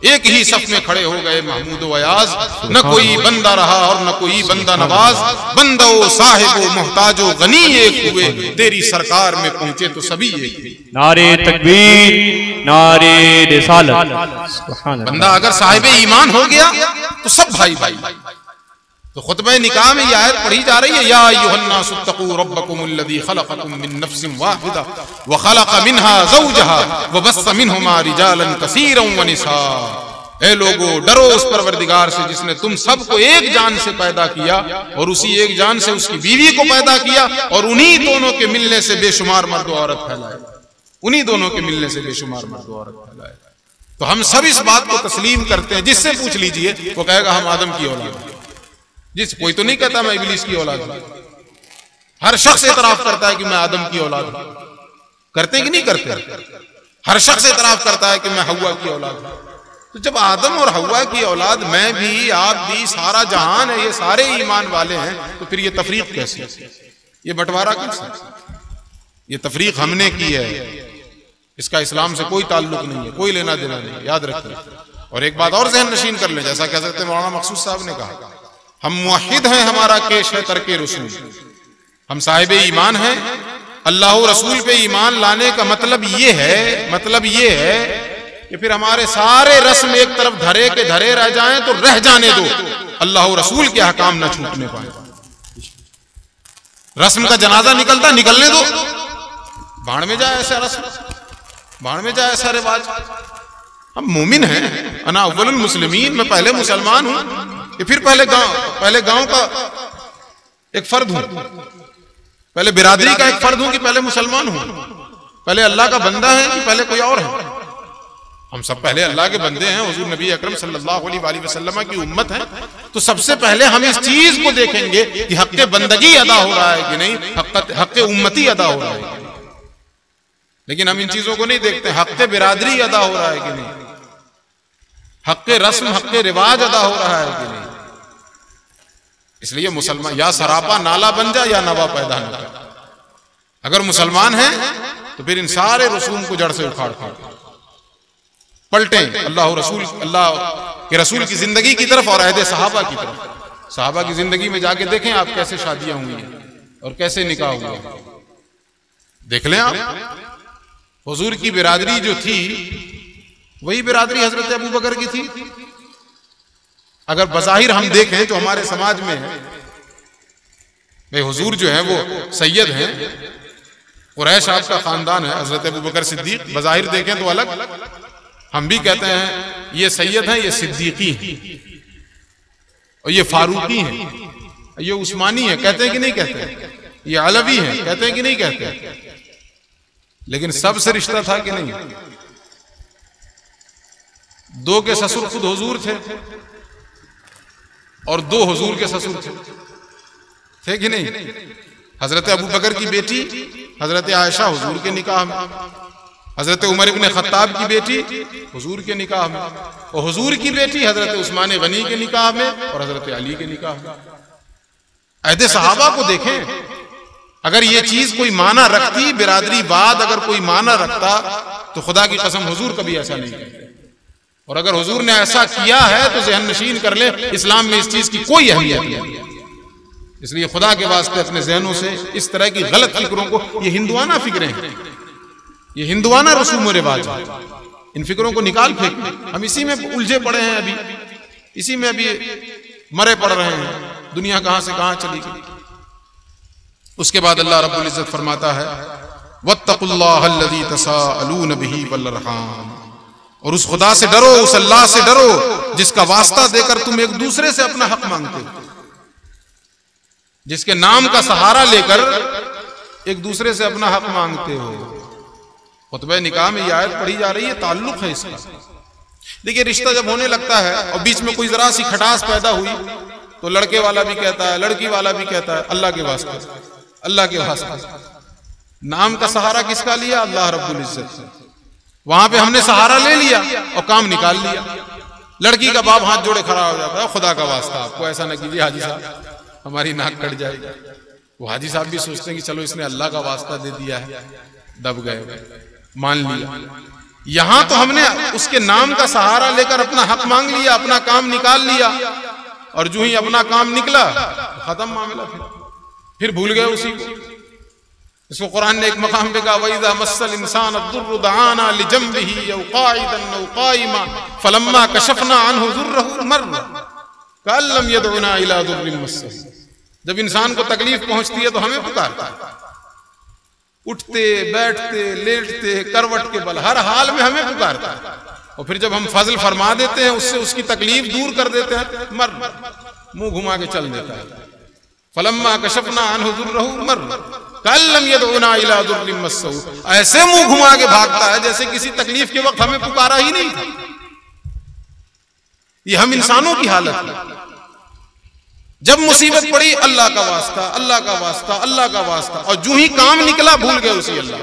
एक ही सफ में खड़े हो गए महमूद व अयाज, न कोई बंदा रहा और न कोई बंदा नवाज, बंदो साहिबो मोहताजो गनी एक हुए, तेरी सरकार में पहुंचे तो सभी एक हुए। नारे तकबीर, नारे रिसालत। बंदा अगर साहिब ईमान हो गया तो सब भाई भाई। तो खुतबे निकाह में यह आयत पढ़ी जा रही है, या अय्युहन्नासुत्तकू रब्बकुमुल्लज़ी खलक़कुम मिन नफ्सिन वाहिदा व खलक़ मिनहा ज़ौजहा व बस्स मिनहुमा रिजालन कसीरन व निसा। ए लोगो, डरो उस परवरदिगार से जिसने तुम सबको एक जान से पैदा किया और उसी एक जान से उसकी बीवी को पैदा किया और उन्हीं दोनों के मिलने से बेशुमार मर्द और औरत फैलाए, उन्हीं दोनों के मिलने से बेशुमार मर्द और औरत फैलाए। तो हम सब इस बात को तस्लीम करते हैं, जिससे पूछ लीजिए वो कहेगा हम आदम की औलाद हैं। जिस कोई तो नहीं कहता मैं इब्लीस की औलाद हूं, हर शख्स इतराफ करता है कि मैं आदम की औलाद हूं। करते कि नहीं करते? हर शख्स इतराफ करता है कि मैं हव्वा की औलाद हूं। तो जब आदम और हव्वा की औलाद, मैं भी, आप भी, सारा जहान है, ये सारे ईमान वाले हैं, तो फिर ये तफरीक कैसे, ये बंटवारा कैसे? ये तफरीक हमने की है, इसका इस्लाम से कोई ताल्लुक नहीं है, कोई लेना देना नहीं, याद रखें। और एक बात और ज़हन नशीन कर लें, जैसा कह सकते मौलाना मकसूद साहब ने कहा, हम मुवहिद हैं, हमारा केश है तरके रसूल, हम साहिब ईमान हैं। अल्लाह रसूल पे ईमान लाने का मतलब ये है कि फिर हमारे सारे रस्म एक तरफ धरे के धरे रह जाएं तो रह जाने दो, अल्लाह रसूल के हकाम ना छूटने पाए। रस्म का जनाजा निकलता, निकलने दो, भाड़ में जाए ऐसा रस्म, भाड़ में जाए ऐसा रिवाज। हम मोमिन हैं, अना अव्वलुल मुस्लिमीन, मैं पहले मुसलमान हूं, कि फिर पहले गांव का एक फर्द हूं, पहले बिरादरी का एक फर्द हूं कि पहले मुसलमान हूं, पहले अल्लाह का बंदा है कि पहले कोई और है? हम सब पहले अल्लाह के बंदे हैं, हुजूर नबी अकरम सल्लल्लाहु अलैहि वसल्लम की उम्मत है, तो सबसे पहले हम इस चीज को देखेंगे कि हक़ बंदगी अदा हो रहा है कि नहीं, हक़ उम्मती अदा हो रहा है। लेकिन हम इन चीजों को नहीं देखते, हक़ बिरादरी अदा हो रहा है कि नहीं, हक़ रस्म, हक़ रिवाज अदा हो रहा है कि नहीं। इसलिए मुसलमान या सरापा नाला बन जा या नवा पैदा न कर। अगर मुसलमान है तो फिर इन सारे रसूम को जड़ से उखाड़ पलटें अल्लाह के रसूल की जिंदगी की तरफ और अहदे सहाबा की तरफ। सहाबा की जिंदगी में जाके देखें आप कैसे शादियां हुई हैं और कैसे निकाह हुआ, देख लें आप। हुजूर की बिरादरी जो थी वही बिरादरी हजरत अबू बकर की थी। अगर बज़ाहिर हम देखें तो हमारे समाज में है भाई, हुजूर जो है वो सैयद हैं, कुरैश आपका खानदान है, हजरत अबू बकर सिद्दीक। बज़ाहिर देखें तो अलग, हम भी कहते हैं ये सैयद हैं, ये सिद्दीकी हैं, और ये फारूकी हैं, ये उस्मानी है, कहते हैं कि नहीं कहते? ये अलवी हैं, कहते हैं कि नहीं कहते? लेकिन सबसे रिश्ता था कि नहीं? दो के ससुर खुद हुजूर थे और दो हुजूर के ससुर थे कि नहीं? हजरत अबू बकर की बेटी हजरत आयशा हुजूर के निकाह में, हजरत उमर इब्ने खत्ताब की बेटी हुजूर के निकाह में, और हुजूर की बेटी हजरत उस्मान गनी के निकाह में और हजरत अली के निकाह में। अहदे सहाबा को देखें, अगर ये चीज कोई माना रखती, बिरादरी बाद अगर कोई माना रखता, तो खुदा की कसम हुजूर कभी ऐसा नहीं करते। और अगर हुजूर ने ऐसा किया है तो ज़हन नशीन कर ले, इस्लाम में इस चीज की कोई अहमियत नहीं। इसलिए खुदा के वास्ते अपने जहनों से इस तरह की गलत फिक्रों को, ये हिंदुआना फिक्रें हैं, ये हिंदुआना रसूम रिवाज, इन फिक्रों को निकाल फेंक। हम इसी में उलझे पड़े हैं, अभी इसी में अभी मरे पड़ रहे हैं। दुनिया कहां से कहां चली गई। उसके बाद अल्लाह रब्बुल इज्जत फरमाता है, वत्तकुल्लाहल्लज़ी तसाअलून बिही वल अरहाम, और उस खुदा से डरो, उस अल्लाह से डरो जिसका वास्ता देकर तुम एक दूसरे से अपना हक मांगते हो, जिसके नाम का सहारा लेकर एक दूसरे से अपना हक मांगते हो। खुतबे निकाह में यह आयत पढ़ी जा रही है, ताल्लुक है इसका। देखिए, रिश्ता जब होने लगता है और बीच में कोई जरा सी खटास पैदा हुई तो लड़के वाला भी कहता है, लड़की वाला भी कहता है, अल्लाह के वास्ते, अल्लाह के वास्ते। नाम का सहारा किसका लिया? अल्लाह रब्बुल इज्जत। वहां पे हमने सहारा ले लिया और काम निकाल लिया। लड़की का बाप हाथ जोड़े खड़ा हो जाता है, खुदा का वास्ता आपको ऐसा न कीजिए हाजी साहब, हमारी नाक कट जाएगी। वो हाजी साहब भी सोचते हैं कि चलो इसने अल्लाह का वास्ता दे दिया है, दब गए, मान लिया। यहां तो हमने उसके नाम का सहारा लेकर अपना हक मांग लिया, अपना काम निकाल लिया, और जो ही अपना काम निकला खत्म मामला। फिर भूल गए उसी को। इसको कुरान ने एक मकाम पे कहा, वइज़ा मस्सल इंसान अद्दुर्रु दआना लिजंबिही औ काइदन औ काइमा फलम्मा कशफना अन्हु दुर्रहु मर्र कअल्लम यदउना इला दुर्रिन मस्सह। जब इंसान को तकलीफ पहुंचती है तो हमें पुकारता है, उठते बैठते लेटते करवट के बल हर हाल में हमें पुकारता है, और फिर जब हम फजल फरमा देते हैं, उससे उसकी तकलीफ दूर कर देते हैं, मर्र, मुंह घुमा के चल देता है। फलम्मा कशफना अन्हु दुर्रहु मर्र कअल्लम यदउना इला दुर्रिन मस्सह, ऐसे मुंह घुमा के भागता है जैसे किसी तकलीफ के वक्त हमें पुकारा ही नहीं था। ये हम इंसानों की हालत है। जब मुसीबत पड़ी, अल्लाह का वास्ता, अल्लाह का वास्ता, अल्लाह का वास्ता, और जो ही काम निकला भूल गए उसी अल्लाह।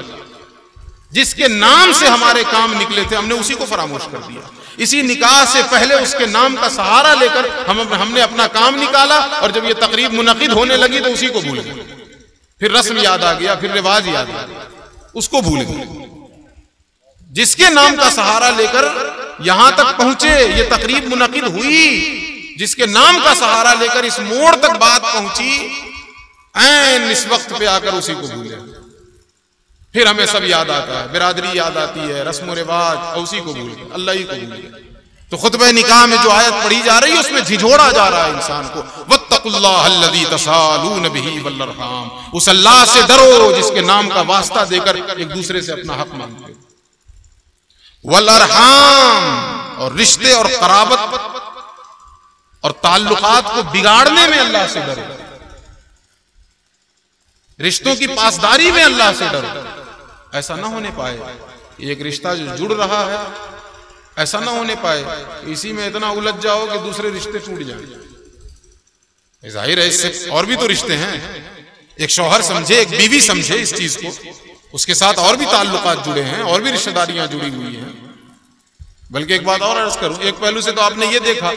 जिसके नाम से हमारे काम निकले थे हमने उसी को फरामोश कर दिया। इसी निकाह से पहले उसके नाम का सहारा लेकर हमने अपना काम निकाला, और जब ये तकरीब मुनक़िद होने लगी तो उसी को भूल गए। फिर रस्म याद आ गया, फिर रिवाज याद आ गया, उसको भूल गए। जिसके नाम का सहारा लेकर यहां तक पहुंचे, ये तकरीब मुनक़िद हुई, जिसके नाम का सहारा लेकर इस मोड़ तक बात पहुंची, ऐन इस वक्त पे आकर उसी को भूले। फिर हमें सब याद आता है, बिरादरी याद आती है, रस्म रिवाज, और उसी को भूल गए, अल्लाह ही को भूल गए। तो खुतबा निकाह में जो आयत पढ़ी जा रही है उसमें झिझोड़ा जा रहा है इंसान को, वत्तकुल्लाह अल्लज़ी तसालून बिही वल अरहाम, उस अल्लाह से डरो जिसके नाम का वास्ता देकर एक दूसरे से अपना हक मांगते हो। वल अरहाम, और रिश्ते और कराबत और ताल्लुकात को बिगाड़ने में अल्लाह से डरो, रिश्तों की पासदारी में अल्लाह से डरो। ऐसा ना होने पाए एक रिश्ता जो जुड़ रहा है, ऐसा ना होने पाए इसी में इतना उलझ जाओ कि दूसरे रिश्ते टूट जाएं। जाहिर है इससे और भी तो रिश्ते हैं, एक शौहर समझे, एक बीवी समझे इस चीज को, उसके साथ और भी ताल्लुकात जुड़े हैं, और भी रिश्तेदारियां जुड़ी हुई हैं। बल्कि एक बात और अर्ज करूं, एक पहलू से तो आपने ये देखा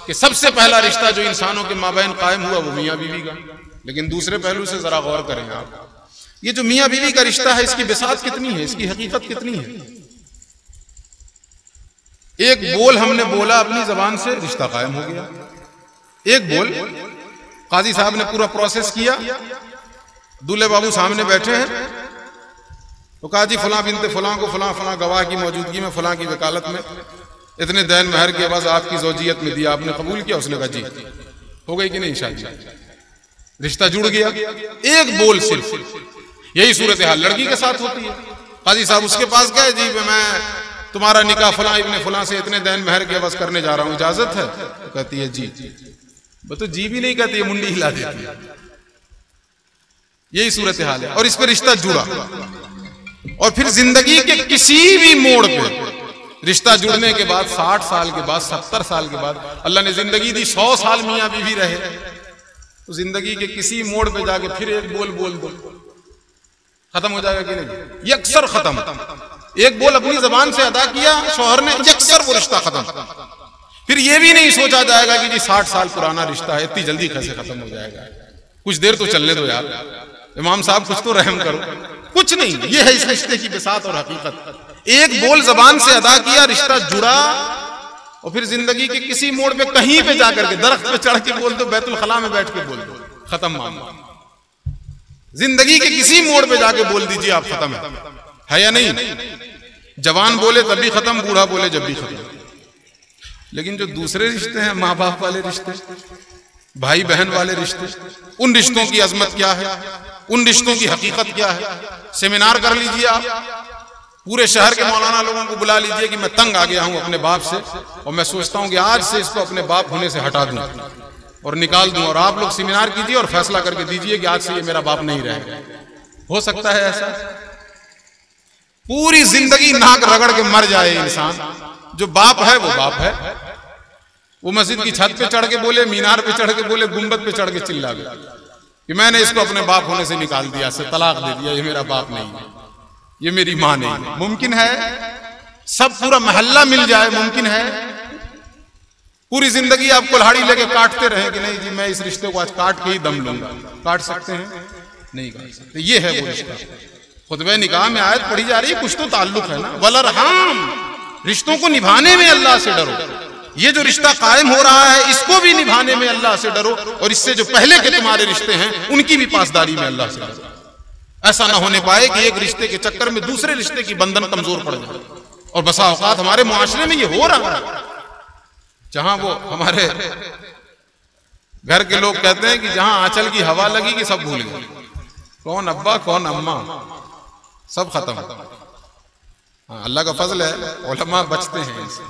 कि सबसे पहला रिश्ता जो इंसानों के माबैन कायम हुआ वो मियाँ बीवी का, लेकिन दूसरे पहलू से जरा गौर करें आप, ये जो मियाँ बीवी का रिश्ता है इसकी बिसात कितनी है, इसकी हकीकत कितनी है। एक बोल हमने बोला अपनी जबान से, रिश्ता कायम हो गया। एक बोल, काजी साहब ने पूरा प्रोसेस किया, दूल्हे बाबू सामने बैठे हैं, तो कहा जी फलां बिनते फलां को फलां फलां गवाह की मौजूदगी में फलां की वकालत में इतने दैन महर के बाद आपकी ज़ौजियत में दिया, आपने कबूल किया? उसने कहा जी। हो गई कि नहीं शादी? रिश्ता जुड़ गया। एक बोल सिर्फ। यही सूरत हाल लड़की के साथ होती है। काजी साहब उसके पास गए, जी मैं तुम्हारा निकाह फलां इब्ने फलां से इतने दैन महर के अवज़ करने जा रहा हूं, इजाजत है? तो कहती है जी। तो जी भी नहीं कहती है, मुंडी हिला देती है। यही सूरत हाल है, और इस पर रिश्ता जुड़ा। और फिर जिंदगी के किसी भी मोड़ पे रिश्ता जुड़ने के बाद 60 साल के बाद, 70 साल के बाद, अल्लाह ने जिंदगी दी, 100 साल मियाँ बीवी रहे, तो जिंदगी के किसी मोड़ पे जाके फिर एक बोल बोल दो, खत्म हो जाएगा कि नहीं? यकसर खत्म। एक बोल अपनी जबान से अदा किया शौहर ने, यकसर वो रिश्ता खत्म। फिर ये भी नहीं सोचा जाएगा कि जी 60 साल पुराना रिश्ता है, इतनी जल्दी कैसे खत्म हो जाएगा, कुछ देर तो चलने दो यार, इमाम साहब कुछ तो रहम करो। कुछ नहीं, ये है इस रिश्ते की बिसात और हकीकत। एक बोल जबान से अदा किया, रिश्ता जुड़ा, और फिर जिंदगी के किसी मोड़ पे कहीं पे जाकर के दरख्त पे चढ़ के बोल दो, बैतुल खला में बैठ के बोल दो, खत्म मामला। जिंदगी के किसी मोड़ पे जाके बोल दीजिए आप, खत्म है या नहीं? जवान बोले तब भी खत्म, बूढ़ा बोले जब भी खत्म। लेकिन जो दूसरे रिश्ते हैं, माँ बाप वाले रिश्ते, भाई बहन वाले रिश्ते, उन रिश्तों की अजमत क्या है, उन रिश्तों की हकीकत क्या है? सेमिनार कर लीजिए आप, पूरे शहर के मौलाना लोगों को बुला लीजिए कि मैं तंग आ गया हूं अपने बाप से, और मैं सोचता हूं कि आज से इसको अपने बाप होने से हटा दूं और निकाल दूं, और आप लोग सेमिनार कीजिए और फैसला करके दीजिए कि आज से ये मेरा बाप नहीं रहेगा। हो सकता है ऐसा? पूरी जिंदगी नाक रगड़ के मर जाए इंसान, जो बाप है वो बाप है। वो मस्जिद की छत पे चढ़ के बोले, मीनार पे चढ़ के बोले, गुंबद पे चढ़ के चिल्ला गया कि मैंने इसको अपने बाप होने से निकाल दिया, से तलाक दे दिया, ये मेरा बाप नहीं है, ये मेरी मां नहीं है। मुमकिन है? सब पूरा मोहल्ला मिल जाए, मुमकिन है? पूरी जिंदगी आप कुल्हाड़ी लेके काटते रहे कि नहीं जी मैं इस रिश्ते को आज काट के ही दम लूंगा, काट सकते हैं? नहीं काट सकते। ये है वो रिश्ता। खुतबे निकाह में आयत पढ़ी जा रही है, कुछ तो ताल्लुक है ना। वलरहाम, रिश्तों को निभाने में अल्लाह से डरो। ये जो रिश्ता कायम हो रहा है इसको भी निभाने में अल्लाह से डरो, और इससे जो पहले के तुम्हारे रिश्ते हैं उनकी भी पासदारी में अल्लाह से डरो। ऐसा ना होने पाए कि एक रिश्ते के चक्कर में दूसरे रिश्ते की बंधन कमजोर पड़ जाए। और बसा औकात हमारे मुआशरे में ये हो रहा है, जहां वो हमारे घर के लोग कहते हैं कि जहां आंचल की हवा लगी कि सब भूल गए, कौन अब्बा कौन अम्मा, सब खत्म। हाँ, अल्लाह का फजल है, उलमा बचते हैं इससे,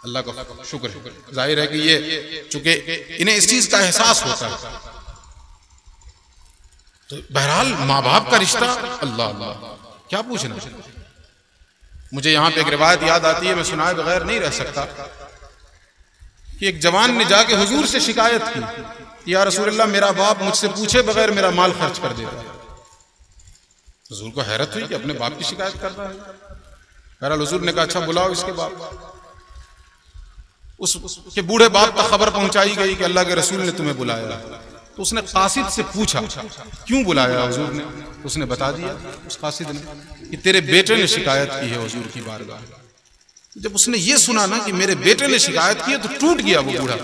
अल्लाह का शुक्र है। जाहिर है कि ये चूंकि इन्हें इस चीज का एहसास होता है। तो बहरहाल माँ बाप का रिश्ता, अल्लाह अल्लाह क्या पूछना। मुझे यहां पे एक रिवायत याद आती है, मैं सुनाए बगैर नहीं रह सकता, कि एक जवान ने जाके हुजूर से शिकायत की कि या रसूलल्लाह मेरा बाप मुझसे पूछे बगैर मेरा माल खर्च कर देता है। हुजूर को हैरत हुई कि अपने बाप की शिकायत कर रहा है। बहरहाल हुजूर ने कहा अच्छा बुलाओ इसके बाप। उसके बूढ़े बाप तक खबर पहुंचाई गई कि अल्लाह के रसूल ने तुम्हें बुलाया। तो उसने कासिद से पूछा क्यों बुलाया हुजूर ने। उसने बता दिया उस कासिद ने कि तेरे बेटे ने शिकायत की है हुजूर की बारगाह। जब उसने ये सुना ना कि मेरे बेटे ने शिकायत की है, तो टूट गया वो बूढ़ा,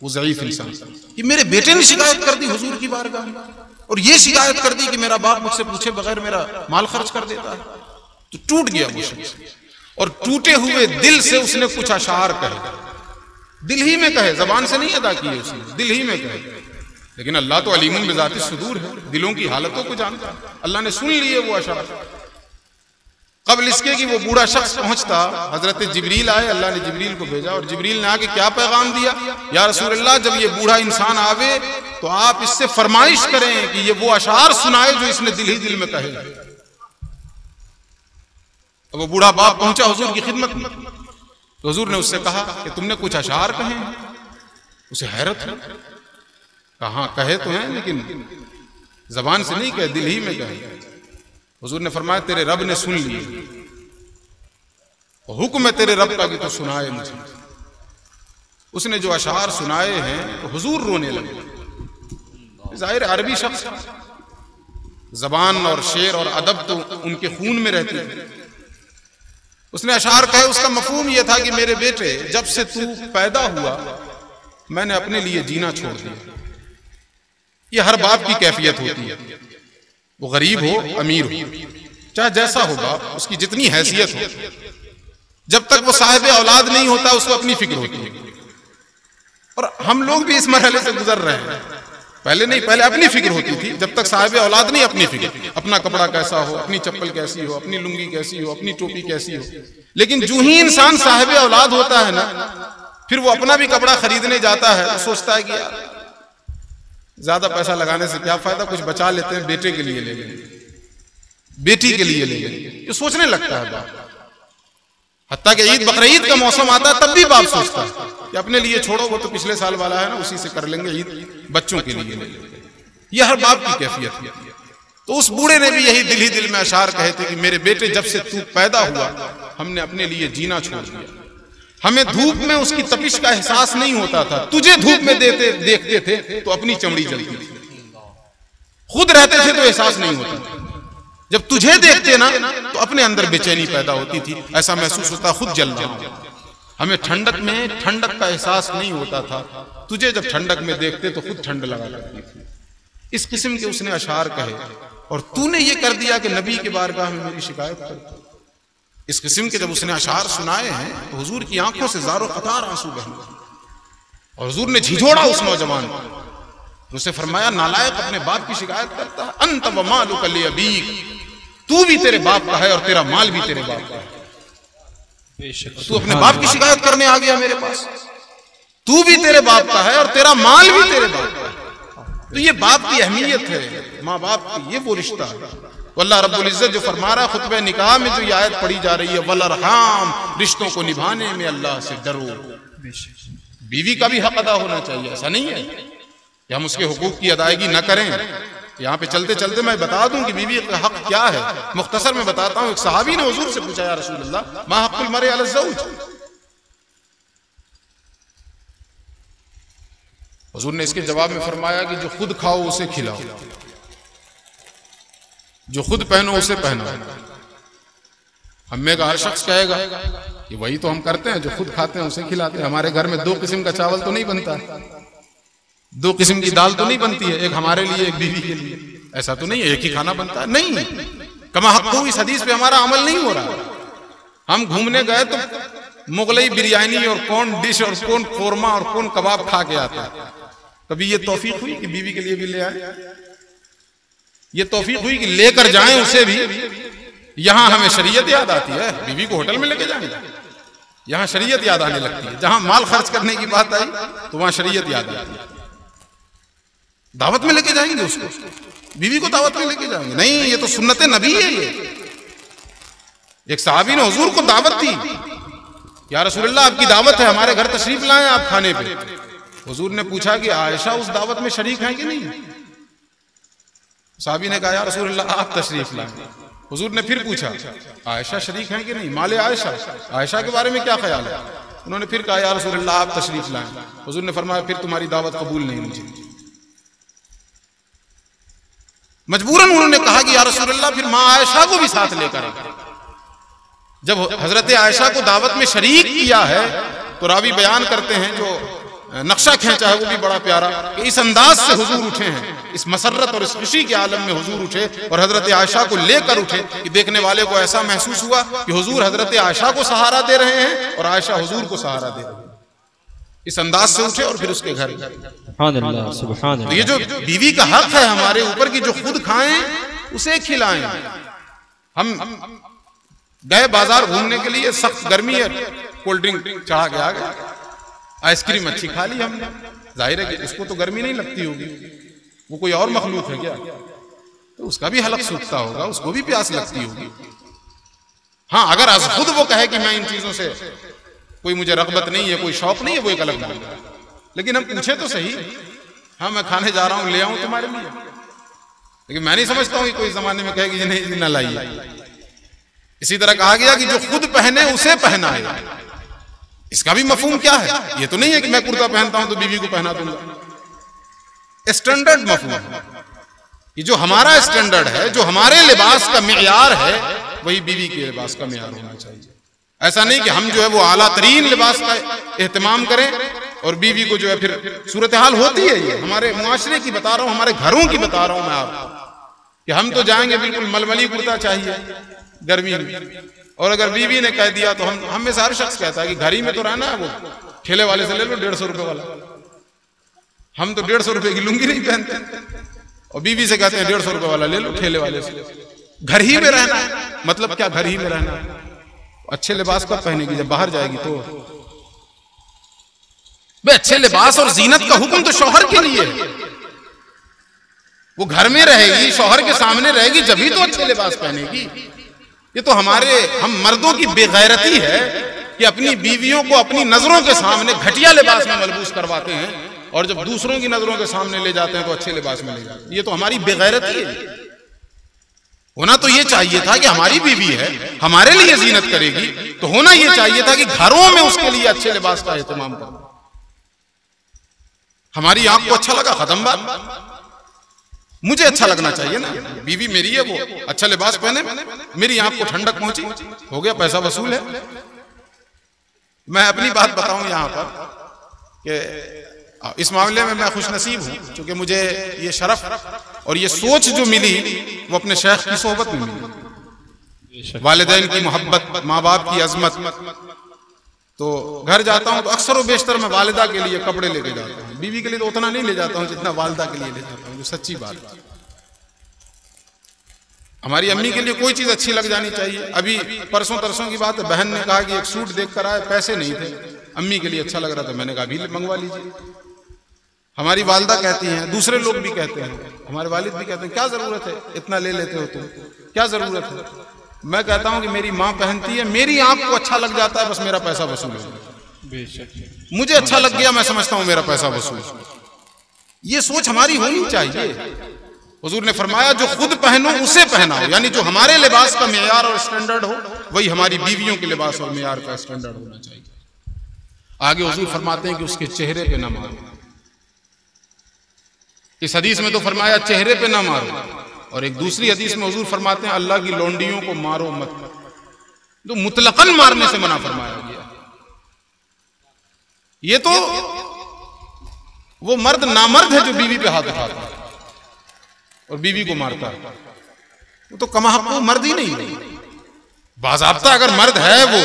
वो ज़ईफ इंसान, कि मेरे बेटे ने शिकायत कर दी हुजूर की बारगाह में, और ये शिकायत कर दी कि मेरा बाप मुझसे पूछे बगैर मेरा माल खर्च कर देता है। तो टूट गया वो शख्स, और टूटे हुए दिल से उसने कुछ अशार कहे, दिल ही में कहे, जबान से नहीं अदा किए उसने, दिल ही में कहे। लेकिन अल्लाह तो अलीमुन बिज़ाति सुदूर है, दिलों की हालतों को जानता है। अल्लाह ने सुन लिए वो अशार। कबल इसके कि वो बूढ़ा शख्स पहुंचता, हजरत जिब्रील आए, अल्लाह ने जिब्रील को भेजा, और जिब्रील ने आके क्या पैगाम दिया, या रसूल अल्लाह जब ये बूढ़ा इंसान आवे तो आप इससे फरमाइश करें कि ये वो अशार सुनाए जो इसने दिल ही दिल में कहे। वो बूढ़ा बाप पहुंचा हुजूर की खिदमत में, तो हुजूर ने उससे कहा कि तुमने कुछ अशार कहे हैं। उसे हैरत है, कहा कहे तो हैं लेकिन जबान से नहीं कहे, दिल ही में कहे। हुजूर ने फरमाया तेरे रब ने सुन लिए, हुक्म है तेरे रब का कि तो सुनाए मुझे। उसने जो अशार सुनाए हैं तो हुजूर रोने लगे। जाहिर अरबी शख्स, जबान और शेर और अदब तो उनके खून में रहती है। उसने अशार कहे, उसका मफहूम यह था कि मेरे बेटे जब से तू पैदा हुआ मैंने अपने लिए जीना छोड़ दिया। यह हर बाप की कैफियत होती है, वो गरीब हो अमीर हो, चाहे जैसा हो बाप, उसकी जितनी हैसियत हो, जब तक वो साहिब औलाद नहीं होता उसको अपनी फिक्र होती है। और हम लोग भी इस मरहले से गुजर रहे हैं। पहले नहीं, पहले अपनी फिक्र होती थी, जब तक साहिब औलाद नहीं अपनी फिक्र, अपना कपड़ा कैसा हो, अपनी चप्पल कैसी हो, अपनी लुंगी कैसी हो, अपनी टोपी कैसी हो। लेकिन जो ही इंसान साहिब औलाद होता है ना, फिर वो अपना भी कपड़ा खरीदने जाता है तो सोचता है कि यार ज्यादा पैसा लगाने से क्या फायदा, कुछ बचा लेते हैं, बेटे के लिए ले लेंगे, बेटी के लिए ले लेंगे, ये सोचने लगता है बाप। हत्ता कि ईद बकरीद का मौसम आता है तब भी बाप सोचता है कि अपने लिए छोड़ो, वो तो पिछले साल वाला है ना, उसी से कर लेंगे ईद, बच्चों के लिए ले लेंगे। यह हर बाप की कैफियत है। तो उस बूढ़े ने भी यही दिल ही दिल में अशार कहे थे कि मेरे बेटे जब से तू पैदा हुआ हमने अपने लिए जीना छोड़ दिया। हमें धूप में उसकी तपिश का एहसास नहीं होता था, तुझे धूप में देखते थे तो अपनी चमड़ी जलती थी, खुद रहते थे तो एहसास नहीं होता, जब तुझे देखते ना तो अपने अंदर बेचैनी पैदा होती थी, ऐसा महसूस होता खुद जल रहा हूं। हमें ठंडक में ठंडक का एहसास नहीं होता था, तुझे जब ठंडक में देखते तो खुद ठंड लगा लगती थी। इस किस्म के उसने अशार कहे, और तूने ये कर दिया कि नबी के बारगाह में मेरी शिकायत कर। इस किस्म के जब उसने अशार सुनाए हैं तो हुजूर की आंखों से ज़ारो क़तार आंसू बहे, और हुजूर ने झिझोड़ा उस नौजवान को, उसे फरमाया नालायक अपने बाप की शिकायत करता है, अंत व मालुक li अबीक, तू भी तेरे बाप का है और तेरा माल भी तेरे बाप का है। तू अपने बाप की शिकायत करने आ गया मेरे पास, तू भी तेरे बाप का है और तेरा माल भी तेरे बाप का है। तो ये बाप की अहमियत है, माँ बाप की, ये वो रिश्ता है। अल्लाह रब्बुल इज्जत जो फरमा रहा है खुतबे निकाह में, जो ये आयत पढ़ी जा रही है, वल अरहाम, रिश्तों को निभाने में अल्लाह से डरो। बीवी का भी हक अदा होना चाहिए, ऐसा नहीं है कि हम उसके हुकूक की अदायगी न करें। यहाँ पे चलते चलते मैं बता दूं कि बीवी का हक क्या है, मुख्तसर में बताता हूँ। एक सहाबी ने हुजूर से पूछा, या रसूल अल्लाह मा हक़्क़ुल मर्इ अला ज़ौज। हुजूर ने इसके जवाब में फरमाया कि जो खुद खाओ उसे खिलाओ, जो खुद पहनो उसे पहनाओ। हमें का हर शख्स कहेगा कि वही तो हम करते हैं, जो खुद खाते हैं उसे खिलाते हैं। हमारे घर में दो किस्म का चावल तो नहीं बनता, दो किस्म की दाल तो नहीं बनती है, एक हमारे लिए एक बीवी के लिए, ऐसा तो नहीं है एक ही खाना बनता है, नहीं। कमा हक़्क़ु, इस हदीस पे हमारा अमल नहीं हो रहा। हम घूमने गए तो मुगलई बिरयानी और कौन डिश और कौन कोरमा और कौन कबाब खा के आता है। कभी ये तौफीक हुई कि बीवी के लिए भी ले आए, ये तौफीक हुई कि लेकर जाएं उसे भी। यहां हमें शरीयत याद आती है, बीवी को होटल में लेके जाएंगे, यहां शरीयत याद आने लगती है। जहां माल खर्च करने की बात आई तो वहां शरीयत याद आती है। दावत में लेके जाएंगे उसको, बीवी को दावत में लेके जाएंगे, नहीं, ये तो सुन्नत नबी है। ये एक सहाबी ने हुजूर को दावत दी, या रसूलल्लाह आपकी दावत है, हमारे घर तशरीफ लाएं आप खाने पे। हुजूर ने पूछा कि आयशा उस दावत में शरीक है कि नहीं। साहबी ने कहा या रसूल अल्लाह आप तशरीफ लाएं। हुजूर ने फिर पूछा आयशा शरीक हैं कि नहीं, माले आयशा, आयशा के बारे में क्या ख्याल है? उन्होंने फिर कहा या रसूल अल्लाह आप तशरीफ लाएं। हुजूर ने फरमाया फिर तुम्हारी दावत कबूल नहीं मुझे। मजबूरन उन्होंने कहा कि या रसूल अल्लाह फिर माँ आयशा को भी साथ लेकर आए। जब हजरत आयशा को दावत में शरीक किया है तो रावी बयान करते हैं जो नक्शा खींचा है वो भी बड़ा प्यारा कि इस अंदाज से हुजूर उठे हैं, इस मसरत और इस खुशी के आलम में हुजूर उठे और हजरत आयशा को लेकर उठे कि देखने वाले को ऐसा महसूस हुआ कि हुजूर हजरत आयशा को सहारा दे रहे हैं और आयशा हुजूर को सहारा दे रही है। इस अंदाज से उठे और फिर उसके घर गए। तो ये जो बीवी का हक है हमारे ऊपर की जो खुद खाएं उसे खिलाएं। हम गए बाजार घूमने के लिए, सख्त गर्मी है, कोल्ड ड्रिंक चढ़ा के आ गए, आइसक्रीम अच्छी खा ली हमने, जाहिर है कि उसको तो गर्मी नहीं लगती होगी, वो कोई और मखलूक है क्या, तो उसका भी हलक सूखता होगा, उसको भी प्यास लगती होगी। हाँ, अगर आज खुद वो कहे कि मैं इन चीजों से कोई मुझे रगबत नहीं है, कोई शौक नहीं है, वो एक अलग बात है। लेकिन हम पूछे तो सही, हाँ मैं खाने जा रहा हूं, ले आऊं तुम्हारे लिए, लेकिन मैं नहीं समझता हूं कि कोई जमाने में कहेगी नहीं ना लाइए। इसी तरह कहा गया कि जो खुद पहने उसे पहनाए, इसका भी मफहूम क्या है? ये तो नहीं है कि मैं कुर्ता पहनता हूं तो बीवी को पहना दूंगा। स्टैंडर्ड मफहूम है कि जो हमारा स्टैंडर्ड है, जो हमारे लिबास का मियार है, वही बीवी के लिबास का मियार होना चाहिए। ऐसा नहीं कि हम जो है वो आला तरीन लिबास का एहतमाम करें और बीवी को जो है फिर सूरत हाल होती है, ये हमारे मुआशरे की बता रहा हूं, हमारे घरों की बता रहा हूं मैं आपको, कि हम तो जाएंगे बिल्कुल मलमली कुर्ता चाहिए गर्मी में, और अगर बीवी ने कह दिया तो हम में से हर शख्स कहता है कि घर ही में तो रहना है, वो ठेले वाले से ले लो 150 रुपए वाला। हम तो 150 रुपए की लुंगी नहीं पहनते और बीवी से कहते हैं 150 रुपए वाला ले लो ठेले वाले से। घर ही में रहना है, मतलब क्या घर ही में रहना है? अच्छे लिबास कब पहनेगी? जब बाहर जाएगी तो। बे अच्छे लिबास और जीनत का हुक्म तो शौहर के लिए है। वो घर में रहेगी, शौहर के सामने रहेगी, जब ही तो अच्छे लिबास पहनेगी। ये तो हम मर्दों की बेगैरती है कि अपनी बीवियों को अपनी नजरों के सामने घटिया लिबास में मलबूस करवाते हैं और जब दूसरों की नजरों के सामने ले जाते हैं तो अच्छे लिबास में ले जाते हैं। ये तो हमारी बेगैरती है। होना तो ये चाहिए था कि हमारी बीवी है, हमारे लिए जीनत करेगी, तो होना ये चाहिए था कि घरों में उसके लिए अच्छे लिबास का एहतमाम करो। हमारी आंख को अच्छा लगा, खत्म बात। मुझे अच्छा लगना चाहिए ना, बीवी मेरी है, वो अच्छा लिबास पहने, मेरी आंख को ठंडक पहुंची, हो गया, पैसा वसूल है। मैं अपनी बात बताऊं यहां पर कि इस मामले में मैं खुशनसीब हूं, क्योंकि मुझे ये शरफ और ये सोच जो मिली वो अपने शेख की सोहबत में मिली। वालिदैन की मोहब्बत, माँ बाप की अजमत। तो घर जाता हूं तो अक्सर व बेशतर मैं वालिदा के लिए कपड़े लेके जाता हूं, बीवी के लिए तो उतना नहीं ले जाता हूं जितना वालिदा के लिए ले जाता हूं, जो सच्ची बात है। हमारी अम्मी के लिए कोई चीज अच्छी लग जानी चाहिए। अभी परसों तरसों की बात है, बहन ने कहा कि एक सूट देख कर आए, पैसे नहीं थे, अम्मी के लिए अच्छा लग रहा था, मैंने कहा अभी मंगवा लीजिए। हमारी वालिदा कहती हैं, दूसरे लोग भी कहते हैं, हमारे वालिद भी कहते हैं क्या जरूरत है, इतना ले लेते हो तुम, क्या जरूरत है? मैं कहता हूं कि मेरी माँ पहनती है, मेरी आंख को अच्छा लग जाता है, बस मेरा पैसा वसूल हो। मुझे अच्छा लग गया, मैं समझता हूं मेरा पैसा वसूल। ये सोच हमारी होनी चाहिए। हुजूर ने फरमाया जो खुद पहनो उसे पहनाओ, यानी जो हमारे लिबास का मेयार और स्टैंडर्ड हो वही हमारी बीवियों के लिबास और मेयार का स्टैंडर्ड होना चाहिए। आगे हुजूर फरमाते हैं कि उसके चेहरे पे ना मारो। इस हदीस में तो फरमाया चेहरे पे ना मारो, और एक दूसरी हदीस में हुजूर फरमाते हैं अल्लाह की लौंडियों को मारो मत, तो मुतलकन मारने से मना फरमाया गया। ये तो वो मर्द नामर्द है जो बीवी पे हाथ उठाता है और बीवी को मारता है, वो तो कमाहक़ मर्द ही नहीं है। बाज़ाब्ता अगर मर्द है, वो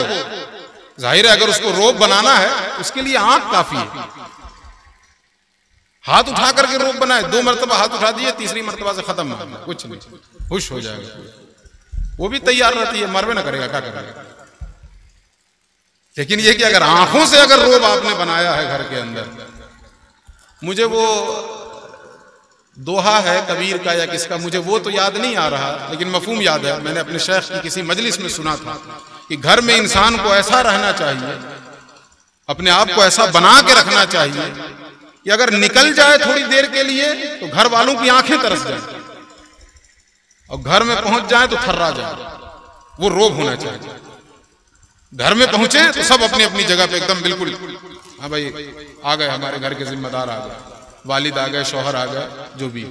जाहिर है अगर उसको रोब बनाना है उसके लिए आंख काफी है। हाथ उठा करके रोब बनाए, 2 मरतबा हाथ उठा दिए, तीसरी मरतबा से खत्म, कुछ नहीं, खुश हो जाएगा। वो भी तैयार रहती है, मरवे ना करेगा, क्या करेगा। लेकिन ये कि अगर आंखों से अगर रोब आपने बनाया है घर के अंदर, मुझे वो दोहा है कबीर का या किसका, मुझे वो तो याद नहीं आ रहा, लेकिन मफहूम याद है। मैंने अपने शेख की किसी मजलिस में सुना था कि घर में इंसान को ऐसा रहना चाहिए, अपने आप को ऐसा बना के रखना चाहिए कि अगर निकल जाए थोड़ी देर के लिए तो घर वालों की आंखें तरस जाए। और घर में पहुंच जाए तो थर्रा जाए, वो रोब होना चाहिए। घर में पहुंचे तो सब अपनी अपनी जगह पे एकदम बिल्कुल, हाँ भाई आ गए, हमारे घर के जिम्मेदार आ गए, वालिद आ गए, शौहर आ गए, जो भी।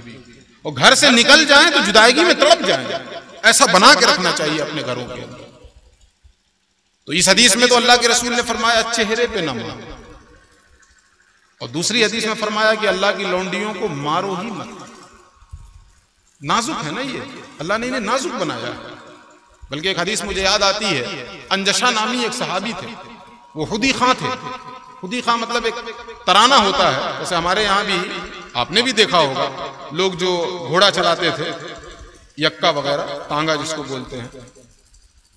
और घर से निकल जाए तो जुदाईगी में तड़प जाए, ऐसा बना के रखना चाहिए अपने घरों के अंदर। तो इस हदीस में तो अल्लाह के रसूल ने फरमाया चेहरे पे न मारो, और दूसरी हदीस में फरमाया कि अल्लाह की लौंडियों को मारो ही मत। नाजुक है ना ये, अल्लाह ने इन्हें नाजुक बनाया। बल्कि एक हदीस मुझे याद आती है, अंजशा नामी एक सहाबी थे, वो खुदी खां थे। खुदी खां मतलब एक तराना होता है, जैसे हमारे यहाँ भी आपने भी देखा होगा, लोग जो घोड़ा चलाते थे, यक्का वगैरह, तांगा जिसको बोलते हैं,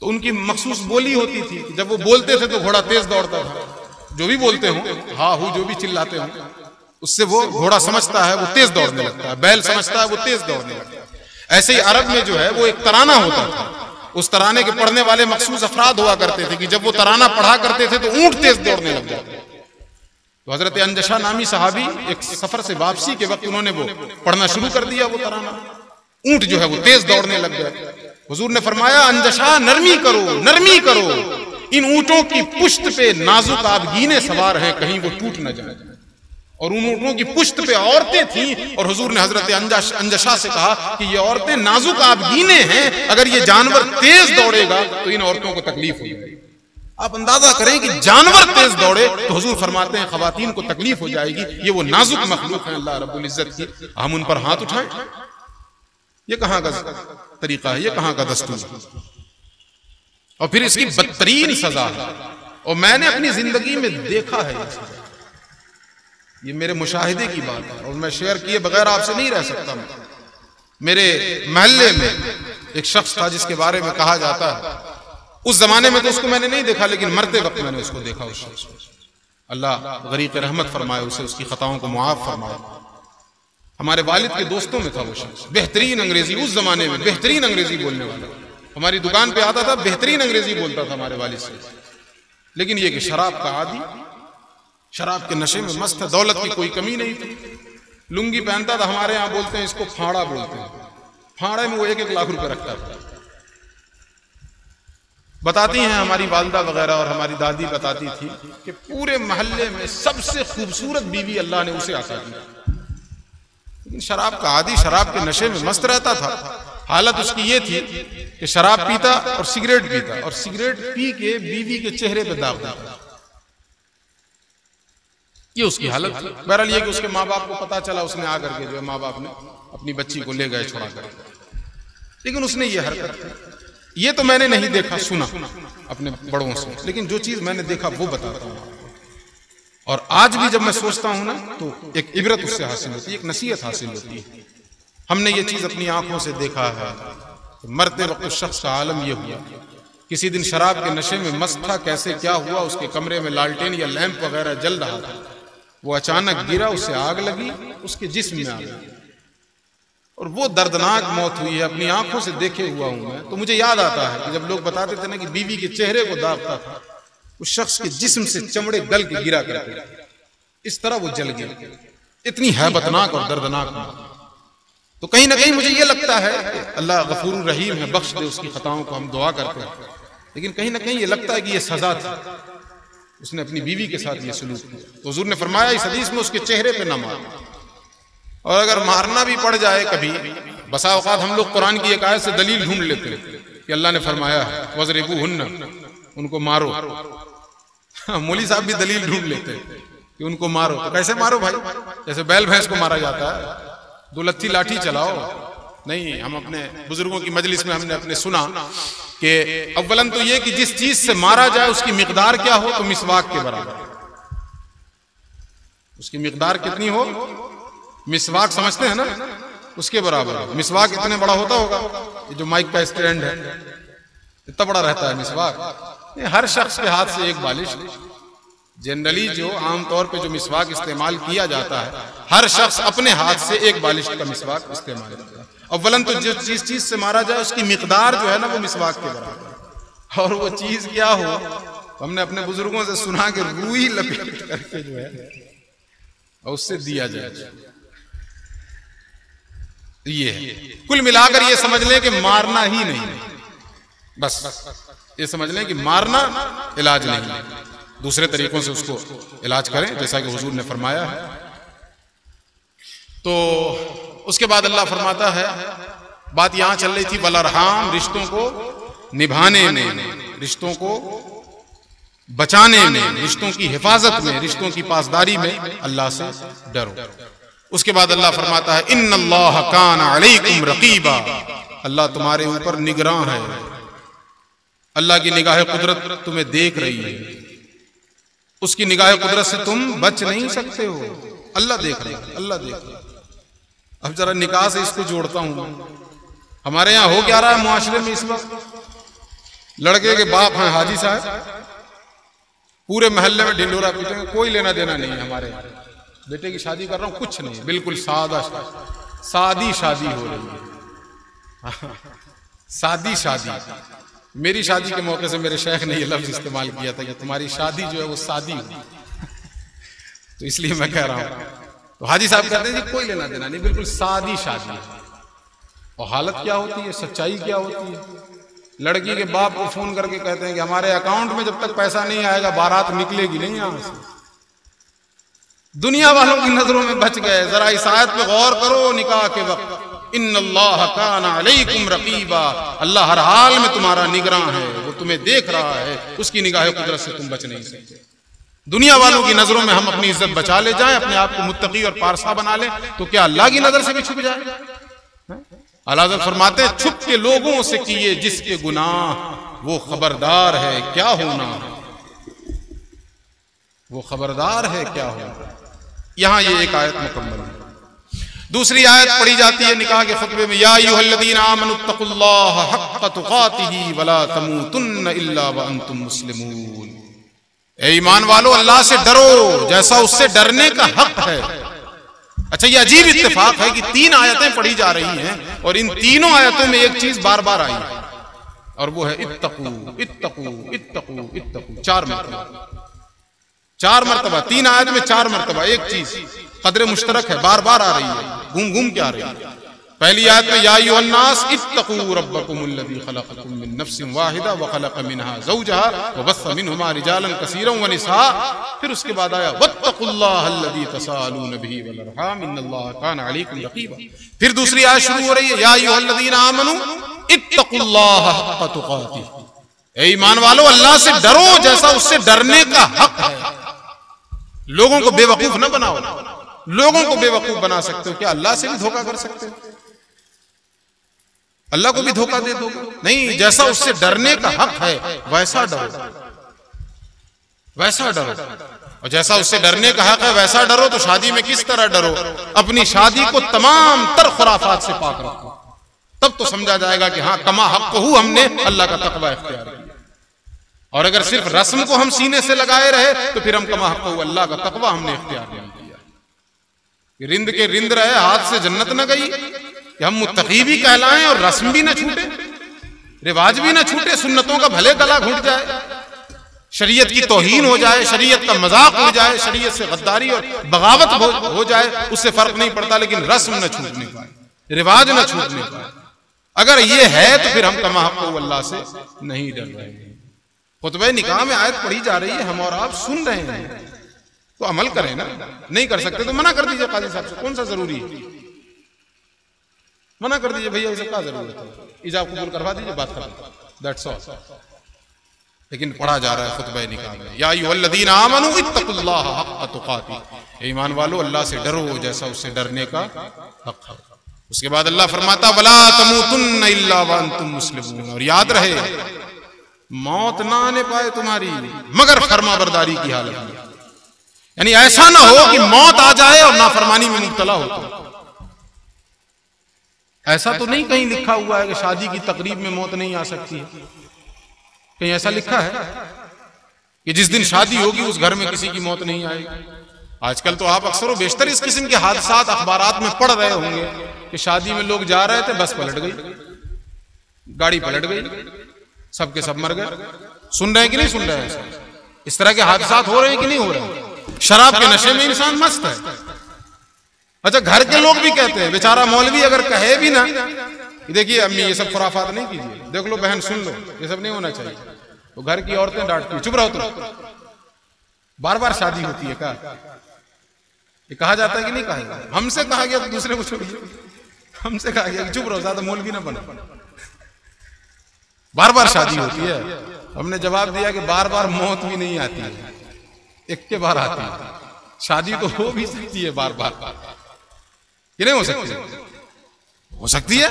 तो उनकी मखसूस बोली होती थी। जब वो बोलते थे तो घोड़ा तेज दौड़ता था, जो भी बोलते हो, हा हु जो भी चिल्लाते हो, उससे वो घोड़ा समझता है, वो तेज दौड़ने लगता है। बैल समझता है, वो तेज दौड़ने लगता है। ऐसे ही अरब में जो है वो एक तराना होता था, उस तराने के पढ़ने वाले मखसूस अफराद हुआ करते थे कि जब वो तराना पढ़ा करते थे तो ऊंट तेज दौड़ने लग जाते। तो हजरत अंजशा नामी सहाबी एक सफर से वापसी के वक्त उन्होंने वो पढ़ना शुरू कर दिया, वो तराना, ऊंट जो है वो तेज दौड़ने लग गए। हुजूर ने फरमाया अंजशा नरमी करो, नरमी करो, इन ऊंटों की पुश्त पे नाजुक आबगीने सवार हैं, कहीं वो टूट न जाए। और उन ऊंटों की पुश्त पे औरतें थीं, और हुजूर ने हजरत अंजशा से कहा कि ये औरतें नाजुक आबगीने हैं, अगर ये जानवर तेज दौड़ेगा तो इन औरतों को तकलीफ होगी। आप अंदाजा करें कि जानवर तेज दौड़े तो हुजूर फरमाते हैं खवातीन को तकलीफ हो जाएगी। ये वो नाजुक मखलूक है अल्लाह रब्बुल इज्जत की, हम उन पर हाथ उठाएं? ये कहां का तरीका है, ये कहां का दस्तूर है? और फिर इसकी बदतरीन सजा है, और मैंने अपनी जिंदगी में देखा है, ये मेरे मुशाहिदे की बात है, और मैं शेयर किए बगैर आपसे नहीं रह सकता। मेरे महल्ले में एक शख्स था जिसके बारे में कहा जाता है, उस जमाने में तो उसको मैंने नहीं देखा, लेकिन मरते वक्त मैंने उसको देखा। उस शख्स को अल्लाह गरीक रहमत फरमाए, उसे उसकी खताओं को मुआफ फरमाए। हमारे वालिद के दोस्तों में था वो शख्स, बेहतरीन अंग्रेजी, उस जमाने में बेहतरीन अंग्रेजी बोलने वाला। हमारी दुकान पे आता था, बेहतरीन अंग्रेजी बोलता था हमारे वालिद से। लेकिन ये कि शराब का आदी, शराब के नशे में मस्त है, दौलत की कोई कमी नहीं थी। लुंगी पहनता था, हमारे यहाँ बोलते हैं इसको फाड़ा बोलते हैं, फाड़े में वो 1-1 लाख रुपए रखता था। बताती हैं हमारी वालिदा वगैरह और हमारी दादी बताती थी कि पूरे मोहल्ले में सबसे खूबसूरत बीवी अल्लाह ने उसे अता की। लेकिन शराब का आदी, शराब के नशे में मस्त रहता था। हालत उसकी ये थी कि शराब पीता और सिगरेट पीता, और सिगरेट पी के बीवी के चेहरे पे दाग देता। ये उसकी हालत थी। बहरहाल ये कि उसके माँ बाप को पता चला, उसने आकर के जो है माँ बाप ने अपनी बच्ची को ले गए छुड़ा कर। लेकिन उसने ये हरकत की, ये तो मैंने नहीं देखा, सुना अपने बड़ों से, लेकिन जो चीज मैंने देखा वो बताता हूँ। और आज भी जब मैं सोचता हूं ना तो एक इबरत उससे हासिल होती है, एक नसीहत हासिल होती है। हमने ये चीज अपनी आंखों से देखा है। तो मरते वक्त उस शख्स का आलम यह हुआ, किसी दिन शराब के नशे में मस्त था, कैसे क्या हुआ, उसके कमरे में लालटेन या लैंप वगैरह जल रहा था, वो अचानक गिरा, उसे आग लगी, उसके जिस्म में आग लगी, और वो दर्दनाक मौत हुई है। अपनी आंखों से देखे हुआ हूं मैं। तो मुझे याद आता है कि जब लोग बताते थे ना कि बीवी के चेहरे को दागता था, उस शख्स के जिस्म से चमड़े गल के गिरा करते, इस तरह वो जल गया। इतनी हैबतनाक और दर्दनाक मौत। तो कहीं ना कहीं मुझे ये लगता है कि अल्लाह गफूर रहीम है, बख्श दे उसकी खताओं को, हम दुआ करते हैं। लेकिन कहीं ना कहीं ये लगता है कि ये सजा थी, उसने अपनी बीवी के साथ ये सलूक किया। तो हुजूर ने फरमाया इस हदीस में उसके चेहरे पे ना मार, और अगर मारना भी पड़ जाए कभी, बसा औकात हम लोग कुरान की एक आयत से दलील ढूंढ लेते हैं कि अल्लाह ने फरमाया है वज़रिबूहुन्ना, उनको मारो। मौली साहब भी दलील ढूंढ लेते हैं कि उनको मारो। तो कैसे मारो भाई? जैसे बैल भैंस को मारा जाता है, दो लत्थी लाठी चलाओ? नहीं, हम अपने बुजुर्गों की मजलिस में हमने अपने सुना कि अव्वलन तो ये कि जिस चीज से मारा जाए उसकी मिकदार क्या हो, तो मिसवाक के बराबर। उसकी मिकदार कितनी हो? मिसवाक समझते हैं ना, उसके बराबर। मिसवाक इतने बड़ा होता होगा, ये जो माइक का स्टैंड है इतना बड़ा रहता है मिसवाक। हर शख्स के हाथ से एक बालिश। जनरली जो आमतौर पे जो मिसवाक इस्तेमाल किया जाता है, हर शख्स अपने हाथ से एक बालिश का मिसवाक इस्तेमाल करता है। अव्वलन तो जो जिस चीज से मारा जाए उसकी मिकदार जो है ना वो मिसवाक के बराबर। और वो चीज क्या हो, हमने अपने बुजुर्गों से सुना के रूई लपेट करके जो है और उससे दिया जाए। ये है। कुल मिलाकर ये समझ लें कि मारना ही नहीं, बस ये समझ लें कि मारना इलाज नहीं है, दूसरे तरीकों से उसको इलाज करें जैसा कि हुजूर ने फरमाया है। तो उसके बाद अल्लाह फरमाता है, बात यहां चल रही थी वलरहाम, रिश्तों को निभाने में, रिश्तों को बचाने में, रिश्तों की हिफाजत में, रिश्तों की पासदारी में अल्लाह से डरो। उसके बाद अल्लाह फरमाता है इन्नल्लाह कान अलैकुम रकीबा, अल्लाह तुम्हारे ऊपर निगरां है, अल्लाह की निगाह कुदरत तुम्हें देख रही है, उसकी निगाह कुदरत से तुम बच नहीं सकते हो, अल्लाह देख रहा है, अल्लाह देख रहा है। अब जरा निकाह से इसको जोड़ता हूं, हमारे यहां हो क्या रहा है मुआशरे में इस वक्त, लड़के के बाप हैं हाजी साहब, पूरे मोहल्ले में ढिंडोरा पीटेंगे, कोई लेना देना नहीं है हमारे यहाँ, बेटे की शादी कर रहा हूं, कुछ नहीं, बिल्कुल सादा सादी शादी हो रही है, सादी शादी। मेरी शादी के मौके से मेरे शेख ने ये लफ्ज इस्तेमाल किया था कि तुम्हारी शादी जो है वो सादी हो, तो इसलिए मैं कह रहा हूं। तो हाजी साहब कहते हैं जी कोई लेना देना नहीं, बिल्कुल सादी शादी है। और हालत क्या होती है, सच्चाई क्या होती है, लड़की के बाप को फोन करके कहते हैं कि हमारे अकाउंट में जब तक पैसा नहीं आएगा बारात निकलेगी नहीं यहां से। दुनिया वालों की नजरों में बच गए। जरा इस आयत पे गौर करो, निकाह के वक्त इन्नल्लाह काना अलैकुम रकीबा, अल्लाह हर हाल में तुम्हारा निगरां है, वो तुम्हें देख रहा है, उसकी निगाह कुदरत से तुम बच नहीं सकते। दुनिया वालों की नजरों में हम अपनी इज्जत बचा ले जाएं, अपने आप को मुत्तकी और पारसा बना लें, तो क्या अल्लाह की नजर से भी छुप जाए? आला हज़रत फरमाते हैं छुप के लोगों से किए जिसके गुनाह, वो खबरदार है क्या होना, वो खबरदार है क्या होना। यहां ये एक आयत मुकम्मल है। दूसरी आयत पढ़ी जाती है निकाह के खुतबे में, या अय्युहल्लज़ीना आमनुत्तकुल्लाह हक़्क़ तुक़ातिही वला तमूतुन्न इल्ला व अंतुम मुस्लिमून। ए ईमान वालो, अल्लाह से डरो जैसा उससे डरने का हक है। अच्छा, ये अजीब इत्तेफाक है कि 3 आयतें पढ़ी जा रही हैं और इन तीनों आयतों में एक चीज बार बार आई है, और वो है इत्तकू इत्तकू इत्तकू इत्तकू। 4 मरतबा 3 आयत में 4 मरतबा एक चीज कदर मुश्तरक है, बार बार आ रही है, घूम घूम के आ रही है। पहली आयत में या अय्युहन्नास इत्तकू रब्बकुमुल्लज़ी खलक़कुम मिन नफ्सिन वाहिदा व खलक़ मिनहा ज़ौजहा व बस्स मिनहुमा रिजालन कसीरन व निसा। फिर उसके बाद आया वत्तकुल्लाहल्लज़ी तसाअलून बिही वल अरहाम इन्नल्लाहा काना अलैकुम रक़ीबा। फिर दूसरी आयत शुरू हो रही है या अय्युहल्लज़ीना आमनू इत्तकुल्लाह हक़्क़ तुक़ातिही। ए ईमान वालो, अल्लाह से डरो जैसा उससे डरने का हक है। लोगों को बेवकूफ न बनाओ, लोगों को बेवकूफ बना सकते हो, क्या अल्लाह से भी धोखा कर सकते हो? अल्लाह को भी धोखा दे दोगे? नहीं, जैसा उससे डरने का हक है वैसा डरो, वैसा डरो। और जैसा उससे डरने का हक है वैसा डरो। तो शादी में किस तरह डरो? अपनी शादी को तमाम तर खुराफात से पाक रखो, तब तो समझा जाएगा कि हाँ कमा हक को हमने अल्लाह का तकवा इख्तियार किया। और अगर सिर्फ रस्म को हम सीने से लगाए रहे तो फिर हम कमा हक को अल्लाह का तकवा हमने इख्तियार नहीं किया। रिंद के रिंद रहे, हाथ से जन्नत न गई, कि हम मुत्तकी भी कहलाएं और रस्म भी न छूटे, रिवाज भी न छूटे, सुन्नतों का भले गला घुट जाए, शरीयत की तौहीन हो जाए, शरीयत का मजाक हो जाए, शरीयत से गद्दारी और बगावत हो जाए, उससे फर्क नहीं पड़ता, लेकिन रस्म न छूटने पाए, रिवाज न छूटने पाए। अगर ये है तो फिर हम कमा हक अल्लाह से नहीं डर रहे हैं। खुतबे निकाह में आयत पढ़ी जा रही है, हम और आप सुन रहे हैं, तो अमल करें ना। नहीं कर सकते तो मना कर दीजिए काजी साहब से, कौन सा जरूरी है, मना कर दीजिए, भैया ये सब क्या जरूरत है, इजाब कबूल करवा दीजिए, बात कर, दैट्स ऑल। लेकिन पढ़ा जा रहा है खुतबे निकाह में या अय्युहल्लज़ीना आमनू इत्तकुल्लाह हक़्क़ तुक़ातिही। ईमान वालो, अल्लाह से डरो जैसा उससे डरने का हक है। उसके बाद अल्लाह फरमाता वला तमूतुन्न इल्ला व अंतुम मुस्लिमून। और याद रहे, मौत ना आने पाए तुम्हारी मगर फरमाबरदारी की हालत में। यानी ऐसा ना हो कि मौत आ जाए और नाफरमानी में मुब्तला हो। तो ऐसा तो नहीं कहीं लिखा हुआ है कि शादी की तकरीब में मौत नहीं आ सकती है? कहीं ऐसा लिखा है कि जिस दिन शादी होगी उस घर में किसी की मौत नहीं आएगी? आजकल तो आप अक्सर बेशतर इस किस्म के हादसात अखबारात में पढ़ रहे होंगे कि शादी में लोग जा रहे थे, बस पलट गई, गाड़ी पलट गई, सबके सब मर गए। सुन रहे हैं कि नहीं सुन रहे हैं? इस तरह के हादसात हो रहे हैं कि नहीं हो रहे हैं? शराब के नशे में इंसान मस्त है, अच्छा, घर के लोग भी कहते हैं, बेचारा मौलवी अगर कहे भी ना, देखिए अम्मी ये सब खुराफात नहीं कीजिए, देख लो बहन सुन लो, ये सब नहीं होना चाहिए, तो घर की औरतें डांटती हैं, चुप रहो तुम, बार बार शादी होती है क्या? ये कहा जाता है कि नहीं कहा जाता? हमसे कहा गया तो दूसरे को छोड़िए, हमसे कहा गया कि चुप रहो, ज्यादा मौलवी ना बनो, बार बार शादी होती है। हमने जवाब दिया कि बार बार मौत भी नहीं आती है, एक के बार आती है, शादी तो हो भी सकती है बार बार, ये नहीं हो सकती? हो सकती है,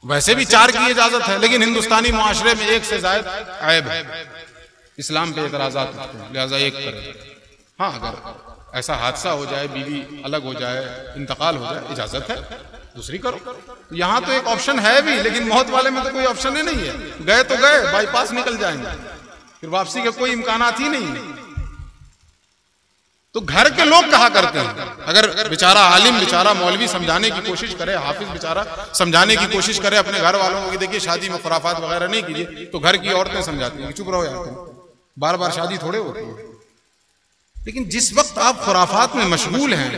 वैसे भी 4 की इजाजत है, लेकिन हिंदुस्तानी मुआशरे में 1 से ज्यादा ऐब है, इस्लाम पे एतराजात होते हैं, लिहाजा 1 करें। हाँ, अगर ऐसा हादसा हो जाए, बीवी अलग हो जाए, इंतकाल हो जाए, इजाजत है, दूसरी करो। तो यहाँ तो एक ऑप्शन है भी, लेकिन मौत वाले में तो कोई ऑप्शन ही नहीं है, गए तो गए, बाईपास निकल जाएंगे, फिर वापसी के कोई इम्कानात ही नहीं है। तो घर के लोग कहा करते हैं, अगर बेचारा आलिम, बेचारा मौलवी समझाने की कोशिश करे, हाफिज बेचारा समझाने की कोशिश करे अपने घर वालों को कि देखिए शादी में खुराफात वगैरह नहीं कीजिए, तो घर की औरतें समझाती हैं, चुप रहो यार, तुम बार बार शादी थोड़े होती है। लेकिन जिस वक्त आप खुराफात में मशगूल हैं,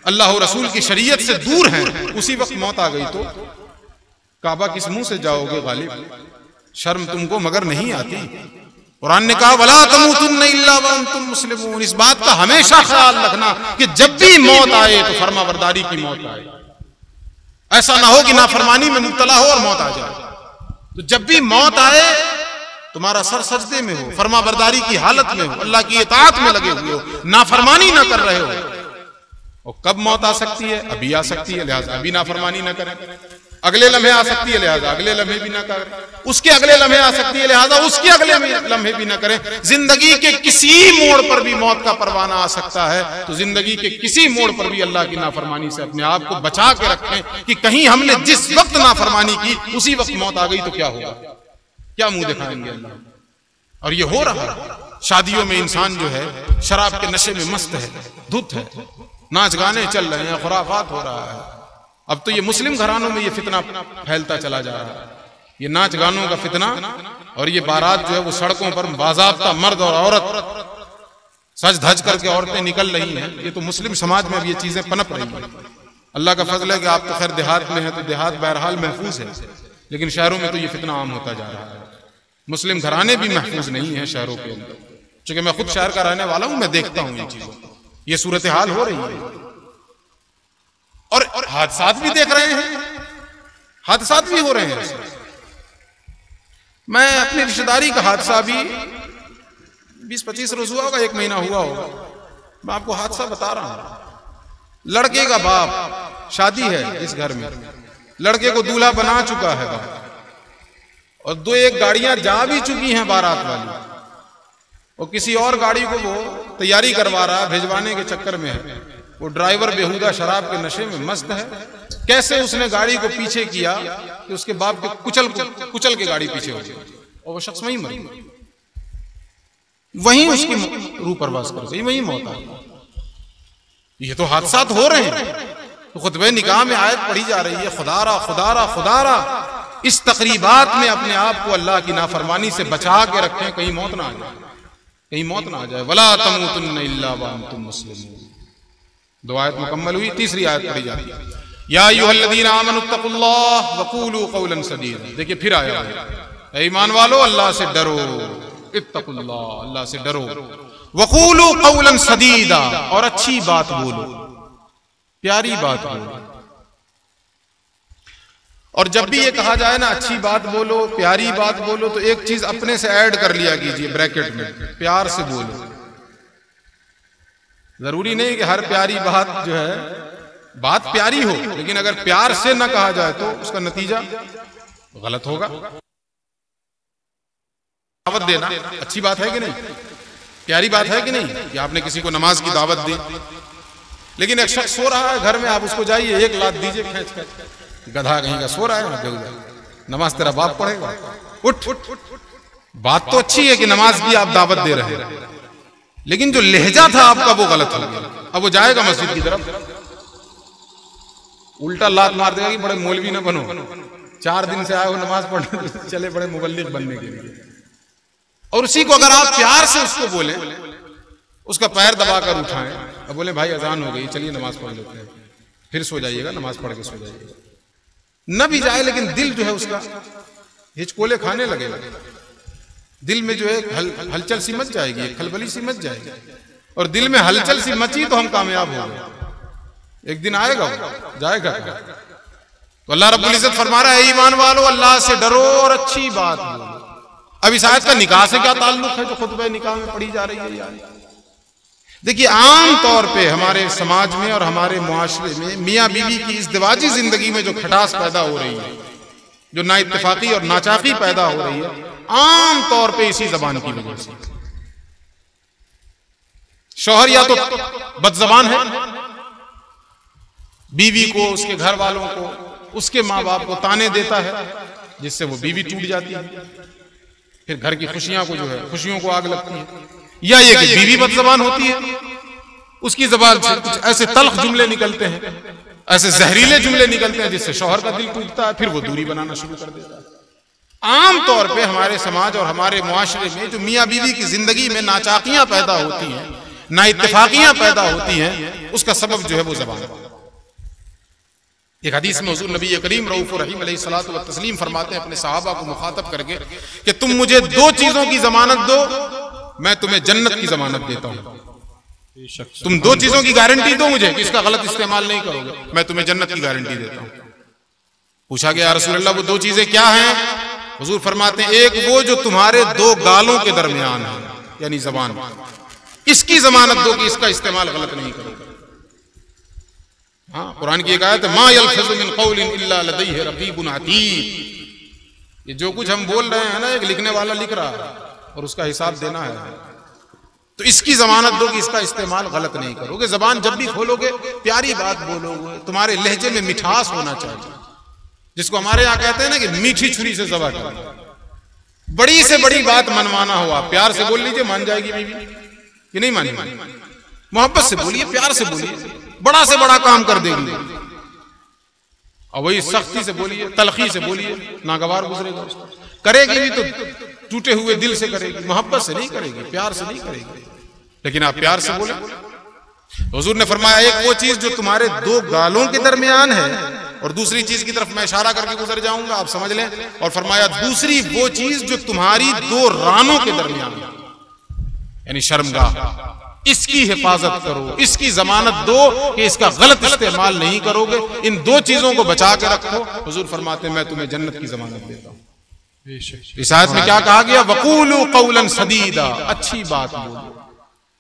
अल्लाह और रसूल की शरीयत से दूर हैं, उसी वक्त मौत आ गई तो काबा किस मुंह से जाओगे गालिब? शर्म तुमको मगर नहीं आती? कुरान ने कहा वला तमूतुन्ना इल्ला व अंतुम मुस्लिमून। इस बात का हमेशा ख्याल रखना कि जब भी मौत आए तो फरमाबरदारी की मौत आए, ऐसा ना हो कि नाफरमानी में मुब्तला हो और मौत आ जाए। तो जब भी मौत आए तुम्हारा सर सजदे में हो, फरमाबरदारी की हालत में हो, अल्लाह की इताअत में लगे हुए हो, नाफरमानी ना कर रहे हो। और कब मौत आ सकती है? अभी आ सकती है, लिहाजा अभी नाफरमानी ना करें। अगले लम्हे आ सकती है, लिहाजा अगले लम्हे भी ना करें। उसके अगले लम्हे आ सकती है, लिहाजा उसके अगले लम्हे भी ना करें। जिंदगी के किसी मोड़ पर भी मौत का परवाना आ सकता है, तो जिंदगी के किसी मोड़ पर भी अल्लाह की नाफरमानी से अपने आप को बचा के रखें कि कहीं हमने जिस वक्त नाफरमानी की उसी वक्त मौत आ गई तो क्या होगा, क्या मुंह दिखाएंगे अल्लाह? और ये हो रहा है, शादियों में इंसान जो है शराब के नशे में मस्त है, धुत है, नाच गाने चल रहे हैं, खुराफात हो रहा है। अब तो ये मुस्लिम घरानों में ये फितना फैलता चला जा रहा है, ये नाच गानों का फितना। और ये बारात जो है वो सड़कों पर बाज़ाब्ता मर्द और औरत सज धज करके औरतें निकल रही हैं। ये तो मुस्लिम समाज में अब ये चीजें पनप रही हैं। अल्लाह का फजल है कि आप तो खैर देहात में हैं, तो देहात बहरहाल महफूज है, लेकिन शहरों में तो ये फितना आम होता जा रहा है। मुस्लिम घराने भी महफूज नहीं है शहरों के अंदर, चूंकि मैं खुद शहर का रहने वाला हूं, मैं देखता हूं ये चीजों, ये सूरत हाल हो रही है। और हादसात भी देख रहे हैं, हादसात भी हो रहे हैं। मैं अपनी रिश्तेदारी का हादसा भी 20-25 रोज हुआ होगा, 1 महीना हुआ होगा, मैं आपको हादसा बता रहा हूं। लड़के का बाप, शादी है इस घर में, लड़के को दूल्हा बना चुका है बाप, और 2-1 गाड़ियां जा भी चुकी हैं बारात वाली, और किसी और गाड़ी को वो तैयारी करवा रहा है, भिजवाने के चक्कर में है। वो ड्राइवर बेहुदा शराब के नशे में मस्त है। कैसे उसने गाड़ी को पीछे किया कि उसके बाप के कुचल के गाड़ी पीछे हो गई, और वो शख्स वहीं मर गया, वहीं उसकी रूह परवास कर गई, वहीं मौत आ गई। ये तो हादसात हो रहे हैं। तो खुतबे निकाह में आयत पढ़ी जा रही है, खुदारा खुदारा खुदारा, इस तकरीबात में अपने आप को अल्लाह की नाफरमानी से बचा के रखें, कहीं मौत ना आ जाए, कहीं मौत ना आ जाए। वला तमूतुन्ना इल्ला व अंतुम मुस्लिमून। 2 आयत मुकम्मल हुई, 3री आयत पढ़ी जाती है, या अय्युहल्लज़ीना आमनुत्तकुल्लाह वक़ूलू क़ौलन सदीदा। देखिए फिर आया है, ईमान वालो अल्लाह से डरो, इत्तकुल्लाह, अल्लाह से डरो, वक़ूलू क़ौलन सदीदा, और अच्छी बात बोलो, प्यारी बात बोलो। और जब भी ये कहा जाए ना अच्छी बात बोलो, प्यारी बात बोलो, तो एक चीज अपने से ऐड कर लिया कीजिए ब्रैकेट में, प्यार से बोलो। जरूरी नहीं कि हर प्यारी बात जो है बात प्यारी हो, लेकिन अगर प्यार से ना कहा जाए तो उसका नतीजा गलत होगा। दावत देना अच्छी बात है कि नहीं, प्यारी बात है कि नहीं, कि आपने किसी को नमाज की दावत दी, लेकिन एक शख्स सो रहा है घर में, आप उसको जाइए 1 लात दीजिए खींच कर, गधा कहीं का सो रहा है, नमाज तेरा बाप पढ़ेगा, उठ। बात तो अच्छी है कि नमाज की आप दावत दे रहे हैं, लेकिन जो लहजा था आपका वो गलत हो गया। अब वो जाएगा मस्जिद की तरफ, उल्टा लात मार देगा कि बड़े मौलवी ना बनो, 4 दिन से आए हो नमाज पढ़ने, चले बड़े मुबल्लिग बनने के लिए। और उसी को अगर आप प्यार से उसको बोले, उसका पैर दबाकर उठाएं, अब बोले भाई अजान हो गई, चलिए नमाज पढ़ लेते हैं, फिर सो जाइएगा, नमाज पढ़ के सो जाइएगा। न भी जाए लेकिन दिल जो है उसका हिचकोले खाने लगेगा, दिल में जो है हलचल सी मच जाएगी, खलबली सी मच जाएगी, और दिल में हलचल सी मची तो हम कामयाब हो गए। एक दिन आएगा वो, जाएगा। तो अल्लाह रब्बुल इज्जत फरमा रहा है ईमान वालो अल्लाह से डरो और अच्छी बात बोलो। अब इस आयत का निकाह से क्या ताल्लुक है जो खुतबा निकाह में पढ़ी जा रही है यार? देखिए, आम तौर पे हमारे समाज में और हमारे मुआशरे में मियाँ बीवी की इज़्दिवाजी जिंदगी में जो खटास पैदा हो रही है, जो नाइत्तेफाकी और नाचाकी पैदा हो रही है, आम तौर पे इसी जबान की वजह से। शौहर या तो बदजबान है, बीवी को, उसके घर वालों को, उसके माँ बाप को ताने देता है, जिससे वो बीवी टूट जाती है, फिर घर की खुशियां को जो है खुशियों को आग लगती है। या ये कि बीवी बदजबान होती है, उसकी जबान से कुछ ऐसे तल्ख जुमले निकलते हैं, ऐसे जहरीले जुमले निकलते हैं जिससे शौहर का दिल टूटता है, फिर वो दूरी बनाना शुरू कर देता है। आम तौर पे हमारे समाज और हमारे मुआशरे में जो मियाँ बीवी की जिंदगी में नाचाकियां पैदा होती हैं, नाइत्तेफाकियां पैदा होती हैं, उसका सबब जो है वो जबान है। एक हदीस में हुजूर नबी करीम रऊफ रहीम अलैहिस्सलातु व तस्लीम फरमाते हैं अपने सहाबा को मुखातब करके कि तुम मुझे दो चीजों की जमानत दो, मैं तुम्हें जन्नत की जमानत देता हूं। तुम दो चीजों की गारंटी दो मुझे कि इसका गलत इस्तेमाल नहीं करोगे, मैं तुम्हें जन्नत की गारंटी देता हूं। पूछा गया रसूल अल्लाह वो दो चीजें क्या हैं? हुजूर फरमाते हैं एक वो जो तुम्हारे दो गालों के दरमियान है, यानी जबान, इसकी जमानत दो कि इसका इस्तेमाल गलत नहीं करोगे। हाँ, कुरान की एक आयत है मा यल्फज़ु मिन क़ौलिन इल्ला लदैहि रक़ीबुन अतीद। ये जो कुछ हम बोल रहे हैं ना, एक लिखने वाला लिख रहा है और उसका हिसाब देना है। तो इसकी जमानत दो कि इसका इस्तेमाल गलत नहीं करोगे। जबान जब भी खोलोगे प्यारी बात बोलोगे, तुम्हारे लहजे में मिठास होना चाहिए, जिसको हमारे यहाँ कहते हैं ना कि मीठी छुरी से ज़बह करना। बड़ी से बड़ी बात मनवाना हो, आप प्यार से बोल लीजिए, मान जाएगी बीवी कि नहीं मानेगी? मोहब्बत से बोलिए, प्यार से बोलिए, बड़ा से बड़ा काम कर देगी। और वही सख्ती से बोलिए, तलखी से बोलिए, नागवार गुजरेगा उसको। करेगी भी तो टूटे हुए दिल से करेगी, मोहब्बत से नहीं करेगी, प्यार से नहीं करेगी। लेकिन आप प्यार से बोले। हुजूर ने फरमाया एक वो चीज जो तुम्हारे दो गालों के दरमियान है, और दूसरी चीज की तरफ मैं इशारा करके गुजर जाऊंगा, आप समझ लें। और फरमाया दूसरी वो चीज जो तुम्हारी दो रानों के दरमियान है, यानी शर्मगाह, इसकी हिफाजत करो, इसकी जमानत दो कि इसका गलत इस्तेमाल नहीं करोगे। इन दो चीजों को बचा के रखो। हुजूर फरमाते हैं मैं तुम्हें जन्नत की जमानत देता हूं। इस आयत में क्या कहा गया? वकूलू कौलन सदीदा, अच्छी बात बोलो,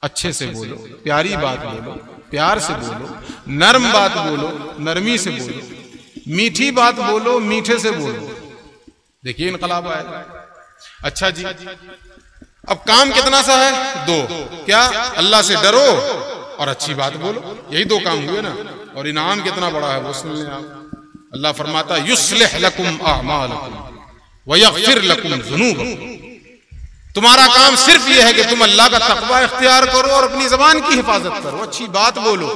अच्छे से बोलो, प्यारी बात बोलो, प्यार से बोलो, नरम बात बोलो, नरमी से बोलो, मीठी बात बोलो, मीठे से बोलो। देखिए इनकलाब आएगा। अच्छा जी, अब काम कितना सा है? दो। क्या? अल्लाह से डरो और अच्छी बात बोलो, यही दो काम हुए ना। और इनाम कितना बड़ा है वो सुन लें आप। अल्लाह फरमाता है युस्लिह लकुम अअमालकुम व यग़फिर लकुम ज़ुनूबकुम। तुम्हारा काम सिर्फ यह है कि तुम अल्लाह का तक़वा इख्तियार करो और अपनी ज़बान की हिफाजत करो, अच्छी बात बोलो।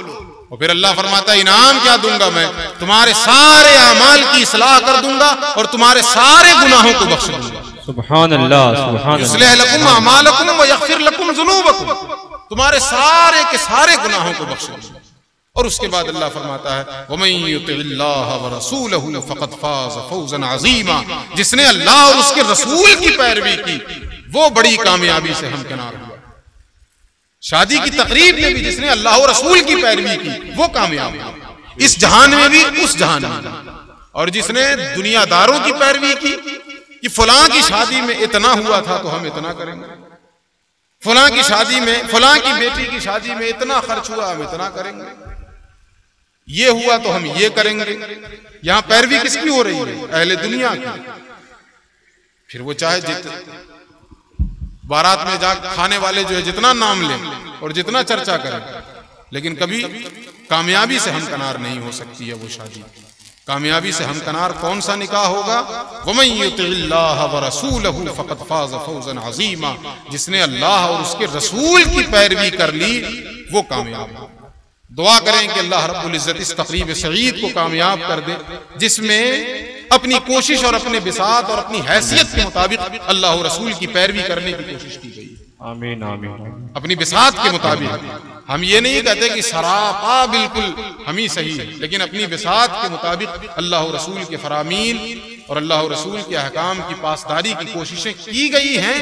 और फिर अल्लाह फरमाता है इनाम क्या दूंगा मैं? तुम्हारे सारे अमाल की इस्लाह कर दूंगा और तुम्हारे सारे गुनाहों को बख्श दूंगा। सुभान अल्लाह, सुभान युस्लिह लकुम अमालकुम व यग़फिर लकुम ज़ुनूबकुम। तुम्हारे सारे के सारे गुनाहों को बख्श दूंगा। और उसके बाद अल्लाह फरमाता है वमन युतिइल्लाह व रसूलहु फ़क़द फ़ाज़ फ़ौज़न अज़ीमा। जिसने अल्लाह और उसके रसूल की पैरवी की वो बड़ी कामयाबी से हमकिनार हुआ। शादी की तकरीब में भी जिसने अल्लाह और रसूल की पैरवी की वो कामयाब हुआ, इस जहान में भी उस जहान में भी। और जिसने दुनियादारों की पैरवी की कि फलां की शादी में इतना हुआ था तो हम इतना करेंगे, फलां की शादी में, फलां की बेटी की शादी में इतना खर्च हुआ हम इतना करेंगे, ये हुआ तो हम ये करेंगे। यहां पैरवी किसकी हो रही है? अहले दुनिया की। फिर वो चाहे बारात में जा खाने वाले जो है जितना नाम लें और जितना चर्चा करें, लेकिन कभी कामयाबी से हमकनार नहीं हो सकती है वो शादी। कामयाबी से हमकनार कौन सा निकाह होगा? वमन युतिइल्लाह व रसूलहु फ़क़द फ़ाज़ फ़ौज़न अज़ीमा। जिसने अल्लाह और उसके रसूल की पैरवी कर ली वो कामयाब हो। दुआ करें कि अल्लाह रब्बुल इज़्ज़त इस तक़रीब सईद को कामयाब कर दे, जिसमें अपनी कोशिश और अपने बिसात और अपनी हैसियत के मुताबिक अल्लाह और रसूल की पैरवी करने की कोशिश की गई। आमीन आमीन। अपनी बिसात के मुताबिक हम ये नहीं कहते कि सरापा बिल्कुल हम ही सही है, लेकिन अपनी बिसात के मुताबिक अल्लाह और रसूल के फरामीन और अल्लाह और रसूल के अहकाम की पासदारी की कोशिशें की गई हैं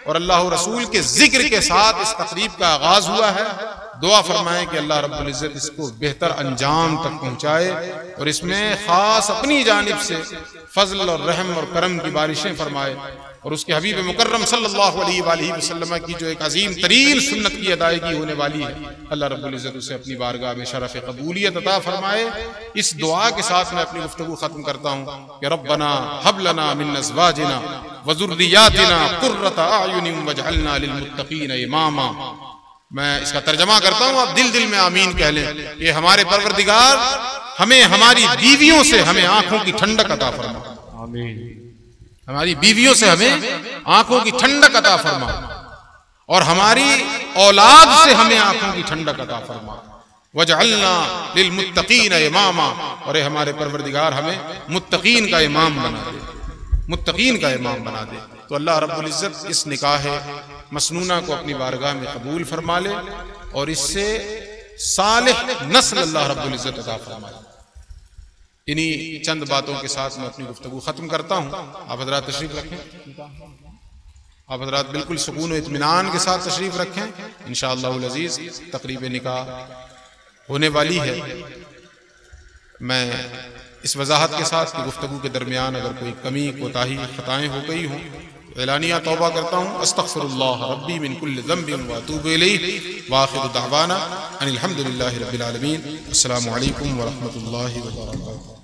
और अल्लाह और रसूल के जिक्र के साथ इस तकरीब का आगाज हुआ है। दुआ फरमाएं कि अल्लाह रब्बुल इज्जत इसको बेहतर अंजाम तक पहुंचाए और इसमें खास अपनी जानिब से फजल और रहम और करम की बारिशें फरमाए और उसके हबीब मुकर्रम सल्लल्लाहु अलैहि वसल्लम की जो एक अजीम तरीन सुन्नत की अदायगी होने वाली है, अल्लाह रब्बुल इज्जत उसे अपनी बारगाह में शरफ कबूलियत अता फरमाए। इस दुआ के साथ मैं अपनी गुफ्तगू खत्म करता हूँ कि रब्बना हब लना मिन अज़वाजिना व ज़ुर्रिय्यातिना कुर्रता अयुनिन वजअलना लिलमुत्तक़ीन इमामा। मैं इसका तर्जमा करता हूँ, आप दिल दिल में आमीन कह लें कि हमारे परवरदिगार हमें हमारी बीवियों से हमें आंखों की ठंडक अता फरमा। आमीन। हमारी बीवियों से हमें आंखों की ठंडक अता फरमा और हमारी औलाद से हमें आंखों की ठंडक अता फरमा। वजअलना लिलमुत्तक़ीन इमामा, और हमारे परवरदिगार हमें मुत्तक़ीन का इमाम बना दे, मुत्तक़ीन का इमाम बना दे। तो अल्लाह रब्बुल इज्जत इस निकाह मसनूना को अपनी बारगाह में कबूल फरमा ले और इससे सालिह नस्ल अल्लाह रब्बुल इज्जत अता फरमाए। इन्हीं चंद बातों के साथ मैं अपनी गुफ्तगू खत्म करता हूँ। आप हज़रात तशरीफ रखें, आप हज़रात बिल्कुल सुकून और इत्मीनान के साथ तशरीफ रखें। इंशाअल्लाहुल अज़ीज़ तक़रीब निकाह होने वाली है। मैं इस वजाहत के साथ कि गुफ्तगू के दरमियान अगर कोई कमी कोताही खताएं हो गई हों, एलानिया तौबा करता हूँ। अस्तग़फिरुल्लाह रब्बी मिन कुल्लि ज़ंबिन व अतूबु इलैहि व आखिरु दअवाना अनिल हम्दुलिल्लाहि रब्बिल आलमीन। अस्सलामु अलैकुम व रहमतुल्लाहि व बरकातुहू।